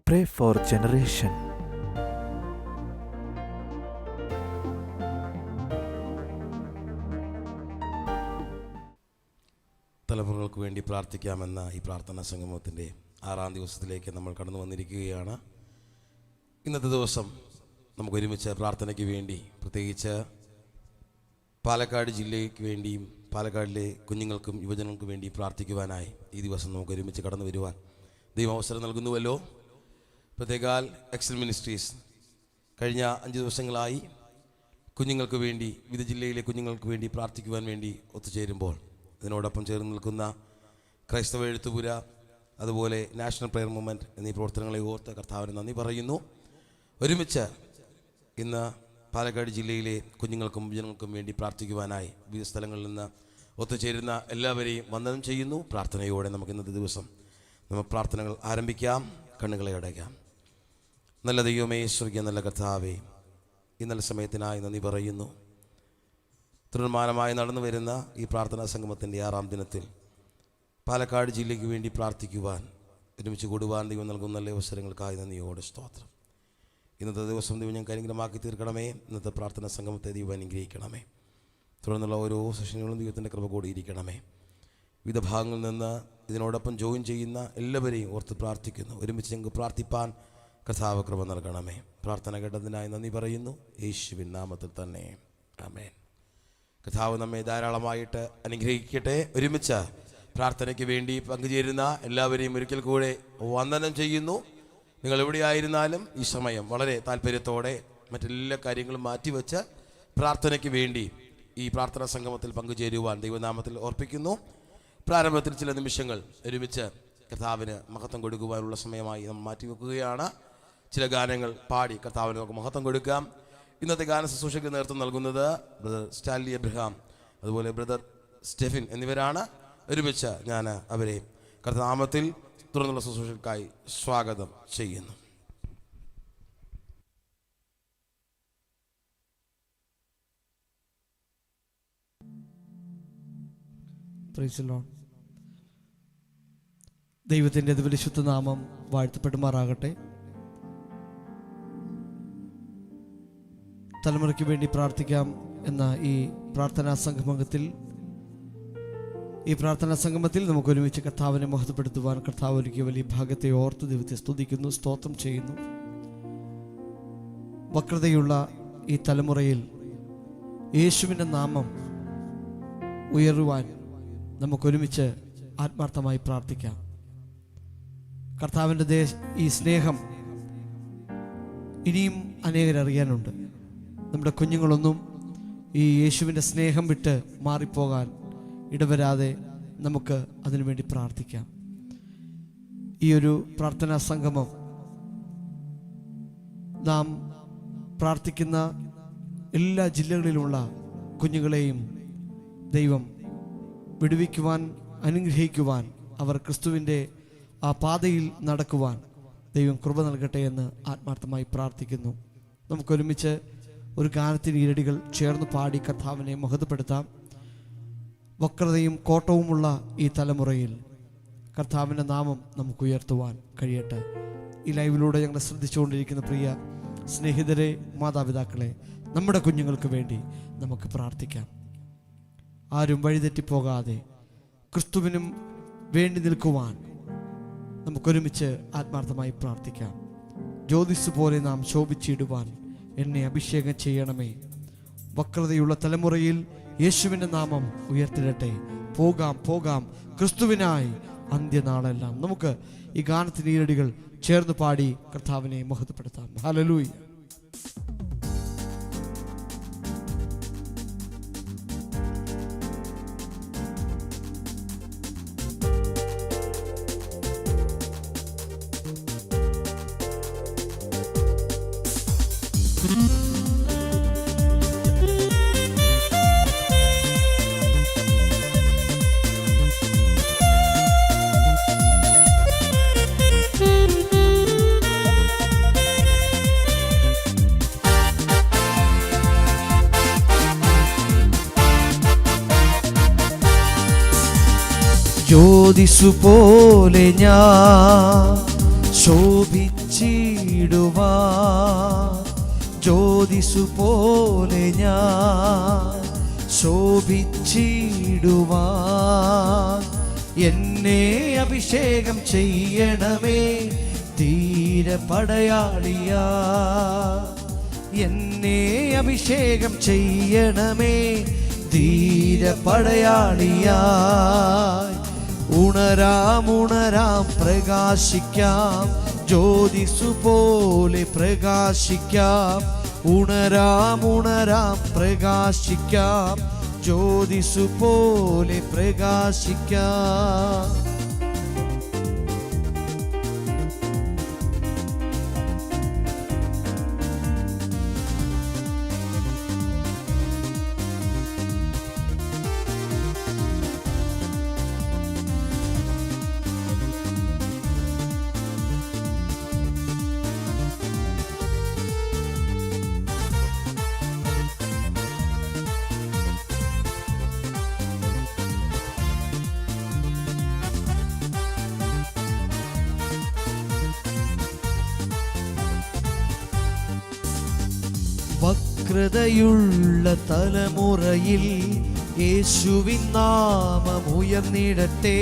Pray for generation. തലമുറകൾക്ക് വേണ്ടി പ്രാർത്ഥിക്കാമെന്ന ഈ പ്രാർത്ഥനാ സംഗമത്തിൻ്റെ 6ാം ദിവസത്തിലേക്ക് നമ്മൾ കടന്നു വന്നിരിക്കുകയാണ്. ഇന്നത്തെ ദിവസം നമുക്ക് ഒരുമിച്ച് പ്രാർത്ഥനയ്ക്ക് വേണ്ടി, പ്രത്യേകിച്ച് പാലക്കാട് ജില്ലയ്ക്ക് വേണ്ടിയും പാലക്കാടിലെ കുഞ്ഞുങ്ങൾക്കും യുവജനങ്ങൾക്കും വേണ്ടി പ്രാർത്ഥിക്കുവാനായി ഈ ദിവസം നമുക്ക് ഒരുമിച്ച് കടന്നു വരുവാൻ ദൈവം അവസരം നൽകുന്നുവല്ലോ. പ്രത്യേകാൽ എക്സൽ മിനിസ്ട്രീസ് കഴിഞ്ഞ 5 ദിവസങ്ങളായി കുഞ്ഞുങ്ങൾക്ക് വേണ്ടി, വിവിധ ജില്ലയിലെ കുഞ്ഞുങ്ങൾക്ക് വേണ്ടി പ്രാർത്ഥിക്കുവാൻ വേണ്ടി ഒത്തുചേരുമ്പോൾ ഇതിനോടൊപ്പം ചേർന്ന് നിൽക്കുന്ന ക്രൈസ്തവ എഴുത്തുപുര, അതുപോലെ നാഷണൽ പ്രയർ മൂവ്മെൻറ്റ് എന്നീ പ്രവർത്തനങ്ങളെ ഓർത്ത് കർത്താവിന് നന്ദി പറയുന്നു. ഒരുമിച്ച് ഇന്ന് പാലക്കാട് ജില്ലയിലെ കുഞ്ഞുങ്ങൾക്കും ജനങ്ങൾക്കും വേണ്ടി പ്രാർത്ഥിക്കുവാനായി വിവിധ സ്ഥലങ്ങളിൽ നിന്ന് ഒത്തുചേരുന്ന എല്ലാവരെയും വന്ദനം ചെയ്യുന്നു. പ്രാർത്ഥനയോടെ നമുക്ക് ഇന്നത്തെ ദിവസം പ്രാർത്ഥനകൾ ആരംഭിക്കാം. കണ്ണുകളെ അടയ്ക്കാം. നല്ല ദൈവമേ, സ്വർഗീയ നല്ല കർത്താവേ, ഈ നല്ല സമയത്തിനായി നന്ദി പറയുന്നു. തുടർമാനമായി നടന്നു വരുന്ന ഈ പ്രാർത്ഥനാ സംഗമത്തിൻ്റെ 6ാം ദിനത്തിൽ പാലക്കാട് ജില്ലയ്ക്ക് വേണ്ടി പ്രാർത്ഥിക്കുവാൻ, ഒരുമിച്ച് കൂടുവാൻ ദൈവം നൽകുന്ന നല്ല അവസരങ്ങൾക്കായി നന്ദിയോടെ സ്തോത്രം. ഇന്നത്തെ ദിവസം ദൈവം ഞങ്ങൾക്ക് അനുഗ്രഹമാക്കി തീർക്കണമേ. ഇന്നത്തെ പ്രാർത്ഥനാ സംഗമത്തെ ദൈവം അനുഗ്രഹിക്കണമേ. തുടർന്നുള്ള ഓരോ സെഷനുകളും ദൈവത്തിൻ്റെ കൃപ കൂടിയിരിക്കണമേ. വിവിധ ഭാഗങ്ങളിൽ നിന്ന് ഇതിനോടൊപ്പം ജോയിൻ ചെയ്യുന്ന എല്ലാവരെയും ഓർത്ത് പ്രാർത്ഥിക്കുന്നു. ഒരുമിച്ച് ഞങ്ങൾക്ക് പ്രാർത്ഥിപ്പാൻ കർത്താവ് കൃപ നൽകണമേ. പ്രാർത്ഥന കേട്ടതിനായി നന്ദി പറയുന്നു, യേശുവിൻ നാമത്തിൽ തന്നെ, ആമേൻ. കർത്താവ് നമ്മെ ധാരാളമായിട്ട് അനുഗ്രഹിക്കട്ടെ. ഒരുമിച്ച് പ്രാർത്ഥനയ്ക്ക് വേണ്ടി പങ്കുചേരുന്ന എല്ലാവരെയും ഒരിക്കൽ കൂടെ വന്ദനം ചെയ്യുന്നു. നിങ്ങൾ എവിടെയായിരുന്നാലും ഈ സമയം വളരെ താല്പര്യത്തോടെ മറ്റെല്ലാ കാര്യങ്ങളും മാറ്റിവെച്ച് പ്രാർത്ഥനയ്ക്ക് വേണ്ടി ഈ പ്രാർത്ഥനാ സംഗമത്തിൽ പങ്കുചേരുവാൻ ദൈവനാമത്തിൽ ഓർപ്പിക്കുന്നു. പ്രാരംഭത്തിൽ ചില നിമിഷങ്ങൾ ഒരുമിച്ച് കർത്താവിന് മഹത്വം കൊടുക്കുവാനുള്ള സമയമായി നമ്മൾ മാറ്റിവെക്കുകയാണ്. ചില ഗാനങ്ങൾ പാടി കർത്താവിന് നമുക്ക് മഹത്വം കൊടുക്കാം. ഇന്നത്തെ ഗാന ശുശ്രൂഷയ്ക്ക് നേതൃത്വം നൽകുന്നത് ബ്രദർ സ്റ്റാൻലി എബ്രഹാം, അതുപോലെ ബ്രദർ സ്റ്റെഫിൻ എന്നിവരാണ്. ഒരുമിച്ച് ഞാൻ അവരെ കർത്താനാമത്തിൽ തുടർന്നുള്ള ശുശ്രൂഷയ്ക്കായി സ്വാഗതം ചെയ്യുന്നു. ദൈവത്തിൻ്റെ അതിപരിശുദ്ധ നാമം വാഴ്ത്തപ്പെടുമാറാകട്ടെ. തലമുറയ്ക്ക് വേണ്ടി പ്രാർത്ഥിക്കാം എന്ന ഈ പ്രാർത്ഥനാ സംഗമത്തിൽ നമുക്ക് ഒരുമിച്ച് കർത്താവിനെ മഹത്വപ്പെടുത്തുവാൻ കർത്താവ് ഒരുക്കിയ വലിയ ഭാഗത്തെ ഓർത്ത് ദൈവത്തെ സ്തുതിക്കുന്നു, സ്തോത്രം ചെയ്യുന്നു. വക്രതയുള്ള ഈ തലമുറയിൽ യേശുവിൻ്റെ നാമം ഉയരുവാൻ നമുക്കൊരുമിച്ച് ആത്മാർത്ഥമായി പ്രാർത്ഥിക്കാം. കർത്താവിൻ്റെ ഈ സ്നേഹം ഇനിയും അനേകരറിയാനുണ്ട്. നമ്മുടെ കുഞ്ഞുങ്ങളൊന്നും ഈ യേശുവിൻ്റെ സ്നേഹം വിട്ട് മാറിപ്പോകാൻ ഇടവരാതെ നമുക്ക് അതിനുവേണ്ടി പ്രാർത്ഥിക്കാം. ഈ ഒരു പ്രാർത്ഥനാ സംഗമം നാം പ്രാർത്ഥിക്കുന്ന എല്ലാ ജില്ലകളിലുമുള്ള കുഞ്ഞുങ്ങളെയും ദൈവം വിടുവിക്കുവാൻ, അനുഗ്രഹിക്കുവാൻ, അവർ ക്രിസ്തുവിൻ്റെ ആ പാതയിൽ നടക്കുവാൻ ദൈവം കൃപ നൽകട്ടെ എന്ന് ആത്മാർത്ഥമായി പ്രാർത്ഥിക്കുന്നു. നമുക്കൊരുമിച്ച് ഒരു ഗാനത്തിന് ഈരടികൾ ചേർന്ന് പാടി കർത്താവിനെ മഹത്വപ്പെടുത്താം. വക്രതയും കോട്ടവുമുള്ള ഈ തലമുറയിൽ കർത്താവിൻ്റെ നാമം നമുക്ക് ഉയർത്തുവാൻ കഴിയട്ടെ. ഈ ലൈവിലൂടെ ഞങ്ങളെ ശ്രദ്ധിച്ചുകൊണ്ടിരിക്കുന്ന പ്രിയ സ്നേഹിതരെ, മാതാപിതാക്കളെ, നമ്മുടെ കുഞ്ഞുങ്ങൾക്ക് വേണ്ടി നമുക്ക് പ്രാർത്ഥിക്കാം. ആരും വഴിതെറ്റിപ്പോകാതെ ക്രിസ്തുവിനും വേണ്ടി നിൽക്കുവാൻ നമുക്കൊരുമിച്ച് ആത്മാർത്ഥമായി പ്രാർത്ഥിക്കാം. ജ്യോതിസ് പോലെ നാം ശോഭിച്ചിടുവാൻ എന്നെ അഭിഷേകം ചെയ്യണമേ. വക്രതയുള്ള തലമുറയിൽ യേശുവിൻ്റെ നാമം ഉയർത്തിടട്ടെ. പോകാം ക്രിസ്തുവിനായി അന്ത്യനാളെല്ലാം. നമുക്ക് ഈ ഗാനത്തിന് ഈരടികൾ ചേർന്ന് പാടി കർത്താവിനെ മഹത്വപ്പെടുത്താം. ഹല്ലേലൂയ. ജ്യോതിസുപോലെ ഞാൻ ശോഭിച്ച ശോഭിച്ചിടുവാൻ ജ്യോതിസു പോലെ ഞാൻ ശോഭിച്ചിടുവാൻ എന്നെ അഭിഷേകം ചെയ്യണമേ ധീരപടയാളിയാ. എന്നെ അഭിഷേകം ചെയ്യണമേ ധീരപടയാളിയായി. ഉണരാം ഉണരാം പ്രകാശിക്കാം ജ്യോതിസു പോലെ പ്രകാശിക്കാം. ഉണരാം ഉണരാം പ്രകാശിക്കാം ജ്യോതിസു പോലെ പ്രകാശിക്കാം. വക്രതയുള്ള തലമുറയിൽ യേശുവിൻ നാമം ഉയർന്നിടട്ടെ.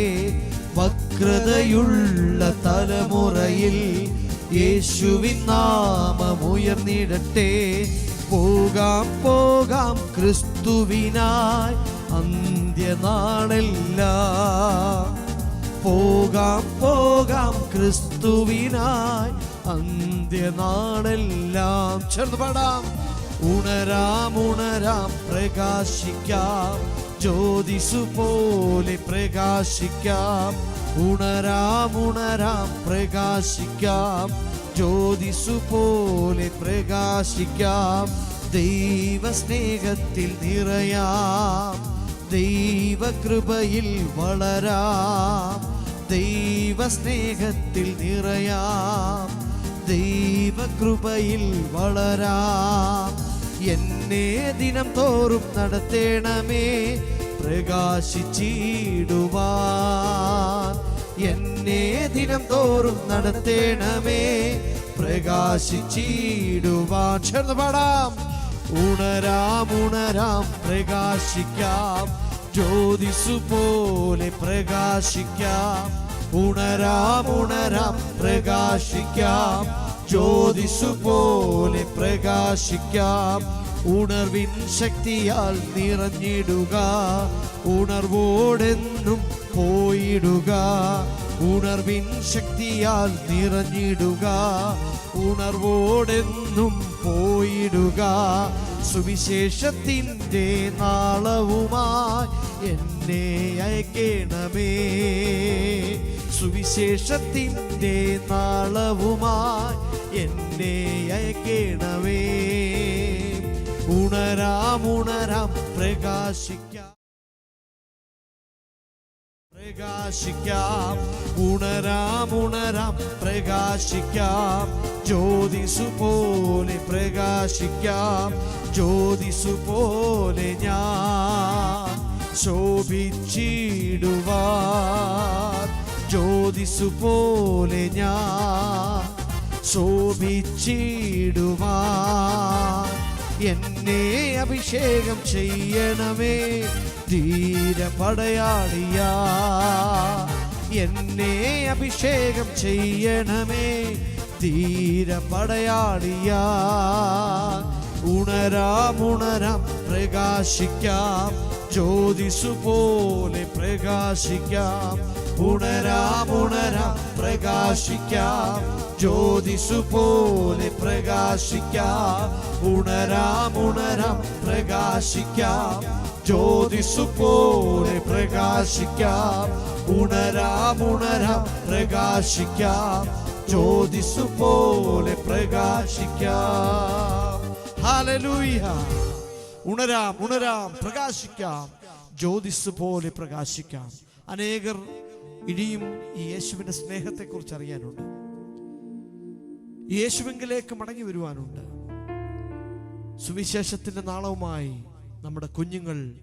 വക്രതയുള്ള തലമുറയിൽ യേശുവിൻ നാമം ഉയർന്നിടട്ടെ. പോകാം പോകാം ക്രിസ്തുവിനായി അന്ത്യനാളെല്ലാം. പോകാം പോകാം ക്രിസ്തുവിനായി അന്ത്യനാളെല്ലാം. ചേർന്ന് പാടാം. ഉണരാം ഉണരാം പ്രകാശിക്കാം ജ്യോതിസു പോലെ പ്രകാശിക്കാം. ഉണരാം ഉണരാം പ്രകാശിക്കാം ജ്യോതിസു പോലെ പ്രകാശിക്കാം. ദൈവസ്നേഹത്തിൽ നിറയാം ദൈവകൃപയിൽ വളരാം. ദൈവസ്നേഹത്തിൽ നിറയാം ദൈവകൃപയിൽ വളരാം. എന്നെ ദിനം തോറും നടത്തേണമേ പ്രകാശിച്ചിടുവാൻ. എന്നെ ദിനം തോറും നടത്തേണമേ പ്രകാശിച്ചിടുവാൻ. ചേർന്ന് പാടാം. ഉണരാം ഉണരാം പ്രകാശിക്കാം ജ്യോതിസു പോലെ പ്രകാശിക്കാം. ഉണരാം ഉണരാം പ്രകാശിക്കാം ജ്യോതിസു പോലെ പ്രകാശിക്കാം. ഉണർവിൻ ശക്തിയാൽ നിറഞ്ഞിടുക ഉണർവോടെന്നും പോയിടുക. ഉണർവിൻ ശക്തിയാൽ നിറഞ്ഞിടുക ഉണർവോടെന്നും പോയിടുക. സുവിശേഷത്തിൻ്റെ നാളവുമായി എന്നെ അയക്കണമേ. സുവിശേഷത്തിൻ്റെ നാളവുമായി എന്നെ അയക്കണമേ. ഉണരാം ഉണരാം പ്രകാശിക്കാം പ്രകാശിക്കാം. ഉണരാം ഉണരാം പ്രകാശിക്കാം ജ്യോതിസു പോലെ പ്രകാശിക്കാം. ജ്യോതിസു പോലെ ഞാൻ ശോഭിച്ചിടുവാൻ. ജ്യോതിസു പോലെ ഞാൻ ശോഭിച്ചിടുവാൻ. എന്നെ അഭിഷേകം ചെയ്യണമേ ധീരപടയാളിയാ. എന്നെ അഭിഷേകം ചെയ്യണമേ ധീരപടയാളിയാ. ഉണരാം ഉണരാം പ്രകാശിക്കാം ജ്യോതിസു പോലെ പ്രകാശിക്കാം. ഉണരാം ഉണരാം പ്രകാശിക്കാം ജ്യോതിസു പോലെ പ്രകാശിക്കാം. ഉണരാം ഉണരാം പ്രകാശിക്കാം ജ്യോതിസു പോലെ പ്രകാശിക്കാം. ഉണരാം ഉണരാം പ്രകാശിക്കാം ജ്യോതിസു പോലെ പ്രകാശിക്കാം. ഹല്ലേലൂയ. ഉണരാം ഉണരാം പ്രകാശിക്കാം ജ്യോതിസ് പോലെ പ്രകാശിക്കാം. അനേകർ ഇനിയും ഈ യേശുവിന്റെ സ്നേഹത്തെക്കുറിച്ച് അറിയാനുണ്ട്. യേശുവിലേക്ക് മടങ്ങി വരുവാനുണ്ട്. സുവിശേഷത്തിന്റെ നാളവുമായി നമ്മുടെ കുഞ്ഞുങ്ങൾ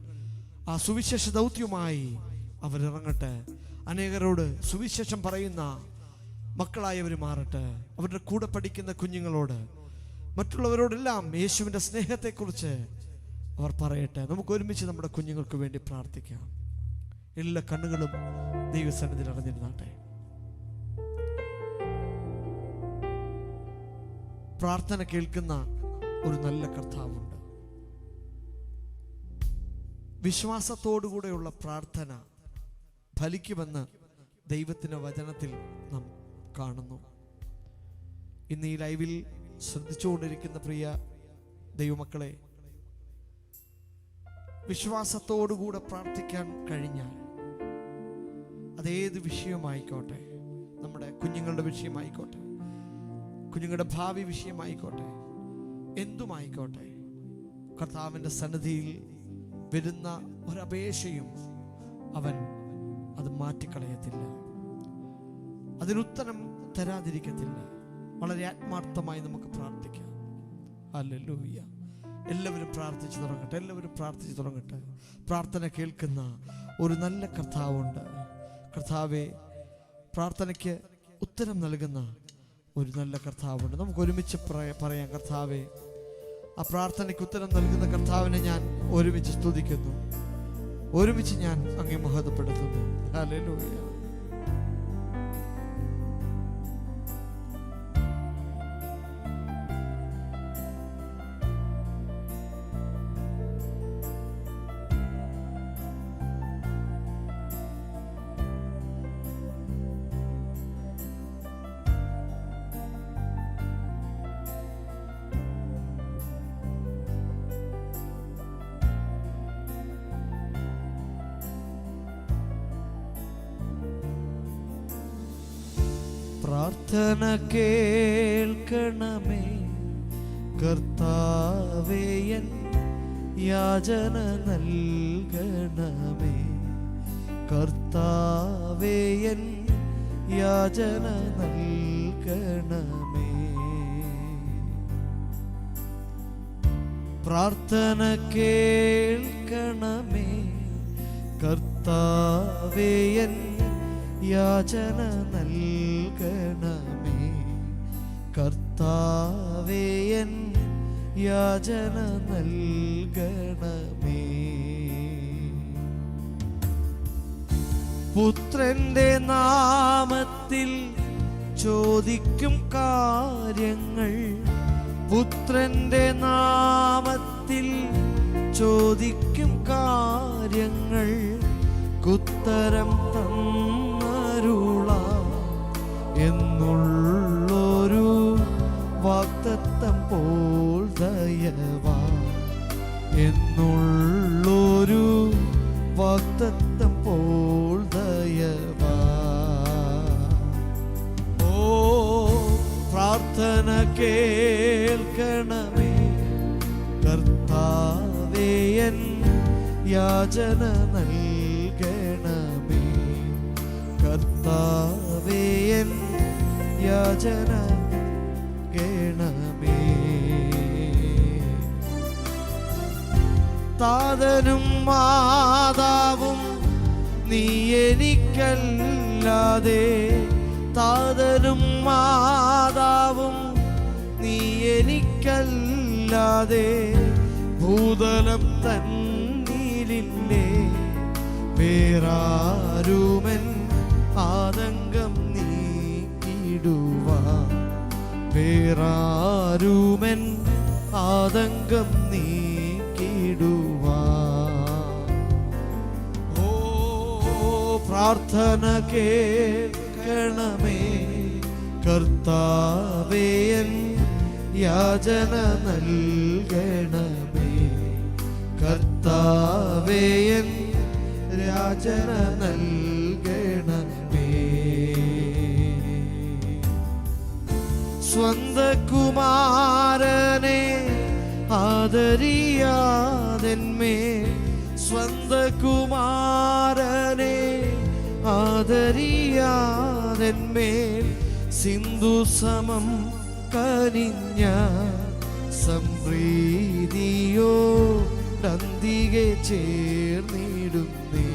ആ സുവിശേഷ ദൗത്യവുമായി അവരിറങ്ങട്ടെ. അനേകരോട് സുവിശേഷം പറയുന്ന മക്കളായവർ മാറട്ടെ. അവരുടെ കൂടെ പഠിക്കുന്ന കുഞ്ഞുങ്ങളോട്, മറ്റുള്ളവരോടെല്ലാം യേശുവിൻ്റെ സ്നേഹത്തെക്കുറിച്ച് അവർ പറയട്ടെ. നമുക്ക് ഒരുമിച്ച് നമ്മുടെ കുഞ്ഞുങ്ങൾക്ക് വേണ്ടി പ്രാർത്ഥിക്കാം. എല്ലാ കണ്ണുകളും ദൈവസന്നിധിയിൽ അടഞ്ഞിരുന്നാട്ടെ. പ്രാർത്ഥന കേൾക്കുന്ന ഒരു നല്ല കർത്താവുണ്ട്. വിശ്വാസത്തോടുകൂടെയുള്ള പ്രാർത്ഥന ഫലിക്കുമെന്ന് ദൈവത്തിൻ്റെ വചനത്തിൽ നാം കാണുന്നു. ഇന്ന് ഈ ലൈവിൽ ശ്രദ്ധിച്ചുകൊണ്ടിരിക്കുന്ന പ്രിയ ദൈവമക്കളെ, വിശ്വാസത്തോടുകൂടെ പ്രാർത്ഥിക്കാൻ കഴിഞ്ഞാൽ അതേത് വിഷയമായിക്കോട്ടെ, നമ്മുടെ കുഞ്ഞുങ്ങളുടെ വിഷയമായിക്കോട്ടെ, കുഞ്ഞുങ്ങളുടെ ഭാവി വിഷയമായിക്കോട്ടെ, എന്തുമായിക്കോട്ടെ, കർത്താവിൻ്റെ സന്നിധിയിൽ വരുന്ന ഒരപേക്ഷയും അവൻ അത് മാറ്റിക്കളയത്തില്ല, അതിനുത്തരം തരാതിരിക്കത്തില്ല. വളരെ ആത്മാർത്ഥമായി നമുക്ക് പ്രാർത്ഥിക്കാം. ഹല്ലേലൂയ. എല്ലാവരും പ്രാർത്ഥിച്ചു തുടങ്ങട്ടെ. എല്ലാവരും പ്രാർത്ഥിച്ചു തുടങ്ങട്ടെ. പ്രാർത്ഥന കേൾക്കുന്ന ഒരു നല്ല കർത്താവുണ്ട്. കർത്താവെ, പ്രാർത്ഥനയ്ക്ക് ഉത്തരം നൽകുന്ന ഒരു നല്ല കർത്താവുണ്ട്. നമുക്ക് ഒരുമിച്ച് പറയാം. കർത്താവെ, ആ പ്രാർത്ഥനയ്ക്ക് ഉത്തരം നൽകുന്ന കർത്താവിനെ ഞാൻ ഒരുമിച്ച് സ്തുതിക്കുന്നു. ഒരുമിച്ച് ഞാൻ അങ്ങേ മഹത്വപ്പെടുത്തുന്നു. ഹല്ലേലൂയ. പ്രാർത്ഥന കേൾക്കണമേ കർത്താവേ, എൻ യാചന നൽകണമേ കർത്താവേ, എൻ യാചന നൽകണമേ. പ്രാർത്ഥന കേൾക്കണമേ കർത്താവേ, എൻ യാചന നൽകണമേ കർത്താവേ, എൻ യാചന നൽകണമേ. പുത്രന്റെ നാമത്തിൽ ചോദിക്കും കാര്യങ്ങൾ, പുത്രന്റെ നാമത്തിൽ ചോദിക്കും കാര്യങ്ങൾ ഉത്തരം തന്നരുളാം എന്നുള്ളൊരു വാഗ്ദത്തം പോൽ ദയവാ, എന്നുള്ളൊരു വാഗ്ദത്തം പോൽ ദയവാ. ഓ പ്രാർത്ഥന കേൾക്കണമേ കർത്താവേ, എൻ യാചന നൽകണമേ കർത്താവേ, എൻ യാചന കേണമേ. താതനും മാതാവും നീ എനിക്കല്ലാതെ, താതനും മാതാവും നീ എനിക്കല്ലാതെ ഭൂതലം തന്നിലില്ലേ, വേറാരുമൻ ആതങ്കം നീക്കിടുവാൻ, വേറാരുമൻ ആതങ്കം നീക്കിടുവാൻ. ഓ പ്രാർത്ഥന കേൾക്കണമേ കർത്താവേ, എൻ യാചന നൽകണമേ കർത്താവേ, എൻ യാചന നൽകണമേ. സ്വന്ത കുമാരനെ ആദരിയാതെന്മേൽ, സ്വന്ത കുമാരനെ ആദരിയാതെന്മേൽ സിന്ധു സമം കനിഞ്ഞ സംപ്രീതിയോടന്തികെ ചേർന്നിടുന്നേ,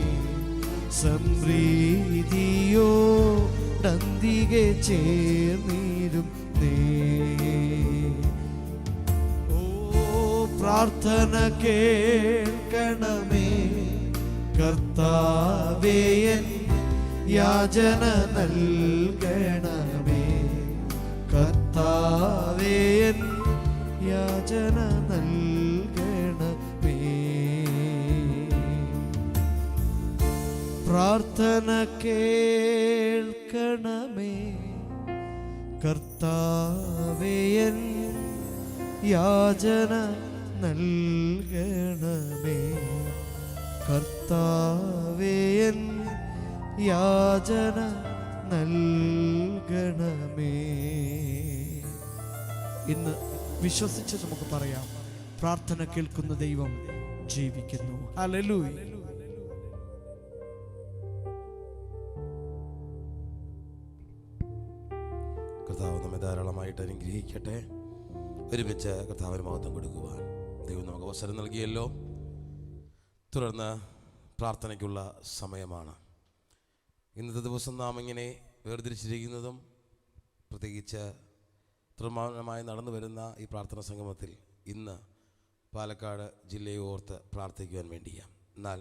സംപ്രീതിയോടന്തികെ തിരികെ ചേർന്നീരും നീ. ഓ പ്രാർത്ഥന കേൾക്കണമേ കർത്താവേ, എൻ യാചന നൽകണമേ കർത്താവേ, എൻ യാചന നൽകണമേ. പ്രാർത്ഥന കേൾക്കണമേ കർത്താവേ, എൻ യാചന നൽകണമേ കർത്താവേ, എൻ യാചന നൽകണമേ. ഇന്ന് വിശ്വസിച്ച് നമുക്ക് പറയാം, പ്രാർത്ഥന കേൾക്കുന്ന ദൈവം ജീവിക്കുന്നു. ഹല്ലേലൂയ. കർത്താവ് നമ്മെ ധാരാളമായിട്ട് അനുഗ്രഹിക്കട്ടെ. ഒരുമിച്ച് കർത്താവിന് മഹത്വം കൊടുക്കുവാൻ ദൈവം നമുക്ക് അവസരം നൽകിയല്ലോ. തുടർന്ന് പ്രാർത്ഥനയ്ക്കുള്ള സമയമാണ്. ഇന്നത്തെ ദിവസം നാം ഇങ്ങനെ വേർതിരിച്ചിരിക്കുന്നതും പ്രത്യേകിച്ച് തുടർമാനമായി നടന്നു വരുന്ന ഈ പ്രാർത്ഥനാ സംഗമത്തിൽ ഇന്ന് പാലക്കാട് ജില്ലയെ ഓർത്ത് പ്രാർത്ഥിക്കുവാൻ വേണ്ടിയാണ്. എന്നാൽ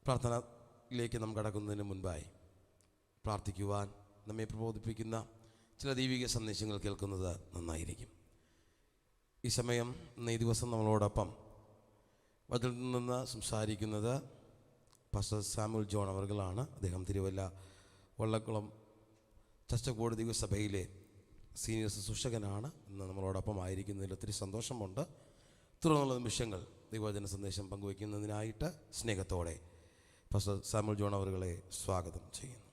പ്രാർത്ഥനയിലേക്ക് നാം കടക്കുന്നതിന് മുൻപായി പ്രാർത്ഥിക്കുവാൻ നമ്മെ പ്രബോധിപ്പിക്കുന്ന ചില ദൈവിക സന്ദേശങ്ങൾ കേൾക്കുന്നത് നന്നായിരിക്കും. ഈ സമയം ഈ ദിവസം നമ്മളോടൊപ്പം അതിൽ നിന്ന് സംസാരിക്കുന്നത് പാസ്റ്റർ സാമുൽ ജോൺ അവർകളാണ്. അദ്ദേഹം തിരുവല്ല വള്ളക്കുളം ചർച്ചക്കോട് ദൈവസഭയിലെ സീനിയർ ശുശ്രൂഷകനാണ്. ഇന്ന് നമ്മളോടൊപ്പം ആയിരിക്കുന്നതിൽ ഒത്തിരി സന്തോഷമുണ്ട്. തുടർന്നുള്ള നിമിഷങ്ങൾ ദൈവവചന സന്ദേശം പങ്കുവയ്ക്കുന്നതിനായിട്ട് സ്നേഹത്തോടെ പാസ്റ്റർ സാമുൽ ജോൺ അവർകളെ സ്വാഗതം ചെയ്യുന്നു.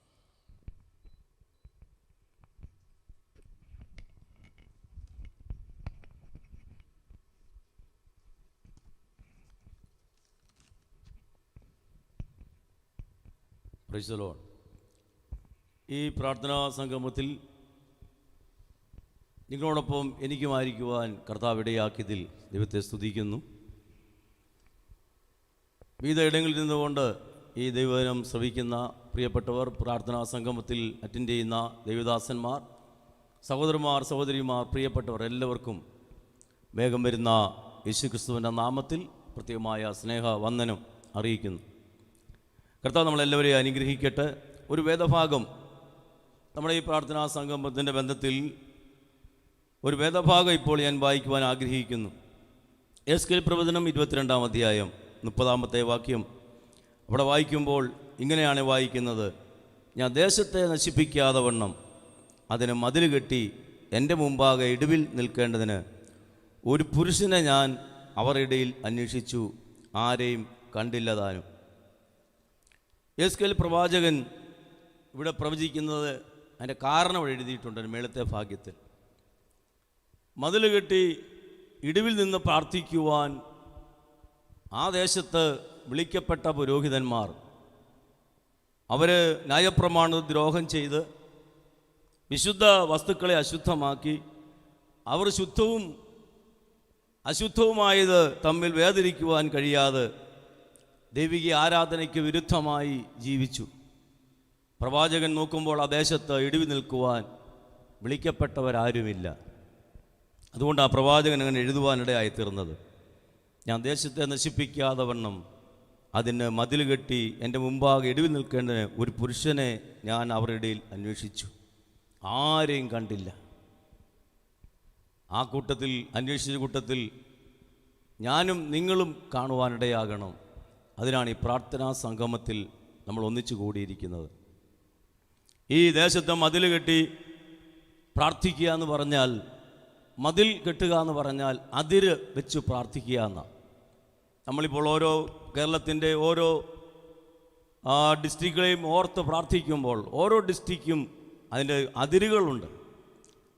Price the Lord. ഈ പ്രാർത്ഥനാ സംഗമത്തിൽ നിങ്ങളോടൊപ്പം എനിക്കുമായിരിക്കുവാൻ കർത്താവ് ഇടയാക്കിയതിൽ ദൈവത്തെ സ്തുതിക്കുന്നു. വിവിധ ഇടങ്ങളിൽ നിന്നുകൊണ്ട് ഈ ദൈവവചനം ശ്രവിക്കുന്ന പ്രിയപ്പെട്ടവർ, പ്രാർത്ഥനാ സംഗമത്തിൽ അറ്റൻഡ് ചെയ്യുന്ന ദൈവദാസന്മാർ, സഹോദരന്മാർ, സഹോദരിമാർ, പ്രിയപ്പെട്ടവർ എല്ലാവർക്കും വേഗം വരുന്ന യേശുക്രിസ്തുവിൻ്റെ നാമത്തിൽ പ്രത്യേകമായ സ്നേഹവന്ദനം അറിയിക്കുന്നു. കർത്താവ് നമ്മളെല്ലാവരെയും അനുഗ്രഹിക്കട്ടെ. ഒരു വേദഭാഗം നമ്മുടെ ഈ പ്രാർത്ഥനാ സംഗമത്തിൻ്റെ ബന്ധത്തിൽ ഒരു വേദഭാഗം ഇപ്പോൾ ഞാൻ വായിക്കുവാൻ ആഗ്രഹിക്കുന്നു. എസ്കേൽ പ്രവചനം 22-ാം അധ്യായം 30-ാമത്തെ വാക്യം. അവിടെ വായിക്കുമ്പോൾ ഇങ്ങനെയാണ് വായിക്കുന്നത്: ഞാൻ ദേശത്തെ നശിപ്പിക്കാതെ വണ്ണം അതിന് മതിൽ കെട്ടി എൻ്റെ മുമ്പാകെ ഇടിവിൽ നിൽക്കേണ്ടതിന് ഒരു പുരുഷനെ ഞാൻ അവരുടെ ഇടയിൽ അന്വേഷിച്ചു, ആരെയും കണ്ടില്ല താനും. എസ്കേൽ പ്രവാചകൻ ഇവിടെ പ്രവചിക്കുന്നത് അതിൻ്റെ കാരണം അവിടെ എഴുതിയിട്ടുണ്ട് മേളത്തെ ഭാഗ്യത്തിൽ. മതിൽ കെട്ടി ഇടിവിൽ നിന്ന് പ്രാർത്ഥിക്കുവാൻ ആ ദേശത്ത് വിളിക്കപ്പെട്ട പുരോഹിതന്മാർ അവർ ന്യായപ്രമാണ ദ്രോഹം ചെയ്ത് വിശുദ്ധ വസ്തുക്കളെ അശുദ്ധമാക്കി അവർ ശുദ്ധവും അശുദ്ധവുമായത് തമ്മിൽ വേർതിരിക്കുവാൻ കഴിയാതെ ദൈവിക ആരാധനയ്ക്ക് വിരുദ്ധമായി ജീവിച്ചു. പ്രവാചകൻ നോക്കുമ്പോൾ ആ ദേശത്ത് ഇടിവി നിൽക്കുവാൻ വിളിക്കപ്പെട്ടവരാരുമില്ല. അതുകൊണ്ട് ആ പ്രവാചകൻ അങ്ങനെ എഴുതുവാനിടയായി തീർന്നത്: ഞാൻ ദേശത്തെ നശിപ്പിക്കാതെ വണ്ണം അതിന് മതിൽ കെട്ടി എൻ്റെ മുമ്പാകെ ഇടിവി നിൽക്കേണ്ടതിന് ഒരു പുരുഷനെ ഞാൻ അവരുടെ ഇടയിൽ അന്വേഷിച്ചു, ആരെയും കണ്ടില്ല. ആ കൂട്ടത്തിൽ, അന്വേഷിച്ച കൂട്ടത്തിൽ ഞാനും നിങ്ങളും കാണുവാനിടയാകണം. അതിനാണ് ഈ പ്രാർത്ഥനാ സംഗമത്തിൽ നമ്മൾ ഒന്നിച്ചു കൂടിയിരിക്കുന്നത്. ഈ ദേശത്തെ മതിൽ കെട്ടി പ്രാർത്ഥിക്കുക എന്ന് പറഞ്ഞാൽ, മതിൽ കെട്ടുക എന്ന് പറഞ്ഞാൽ അതിര് വെച്ച് പ്രാർത്ഥിക്കുക എന്നാണ്. നമ്മളിപ്പോൾ ഓരോ കേരളത്തിൻ്റെ ഓരോ ഡിസ്ട്രിക്റ്റുകളെയും ഓർത്ത് പ്രാർത്ഥിക്കുമ്പോൾ ഓരോ ഡിസ്ട്രിക്റ്റും അതിൻ്റെ അതിരുകളുണ്ട്.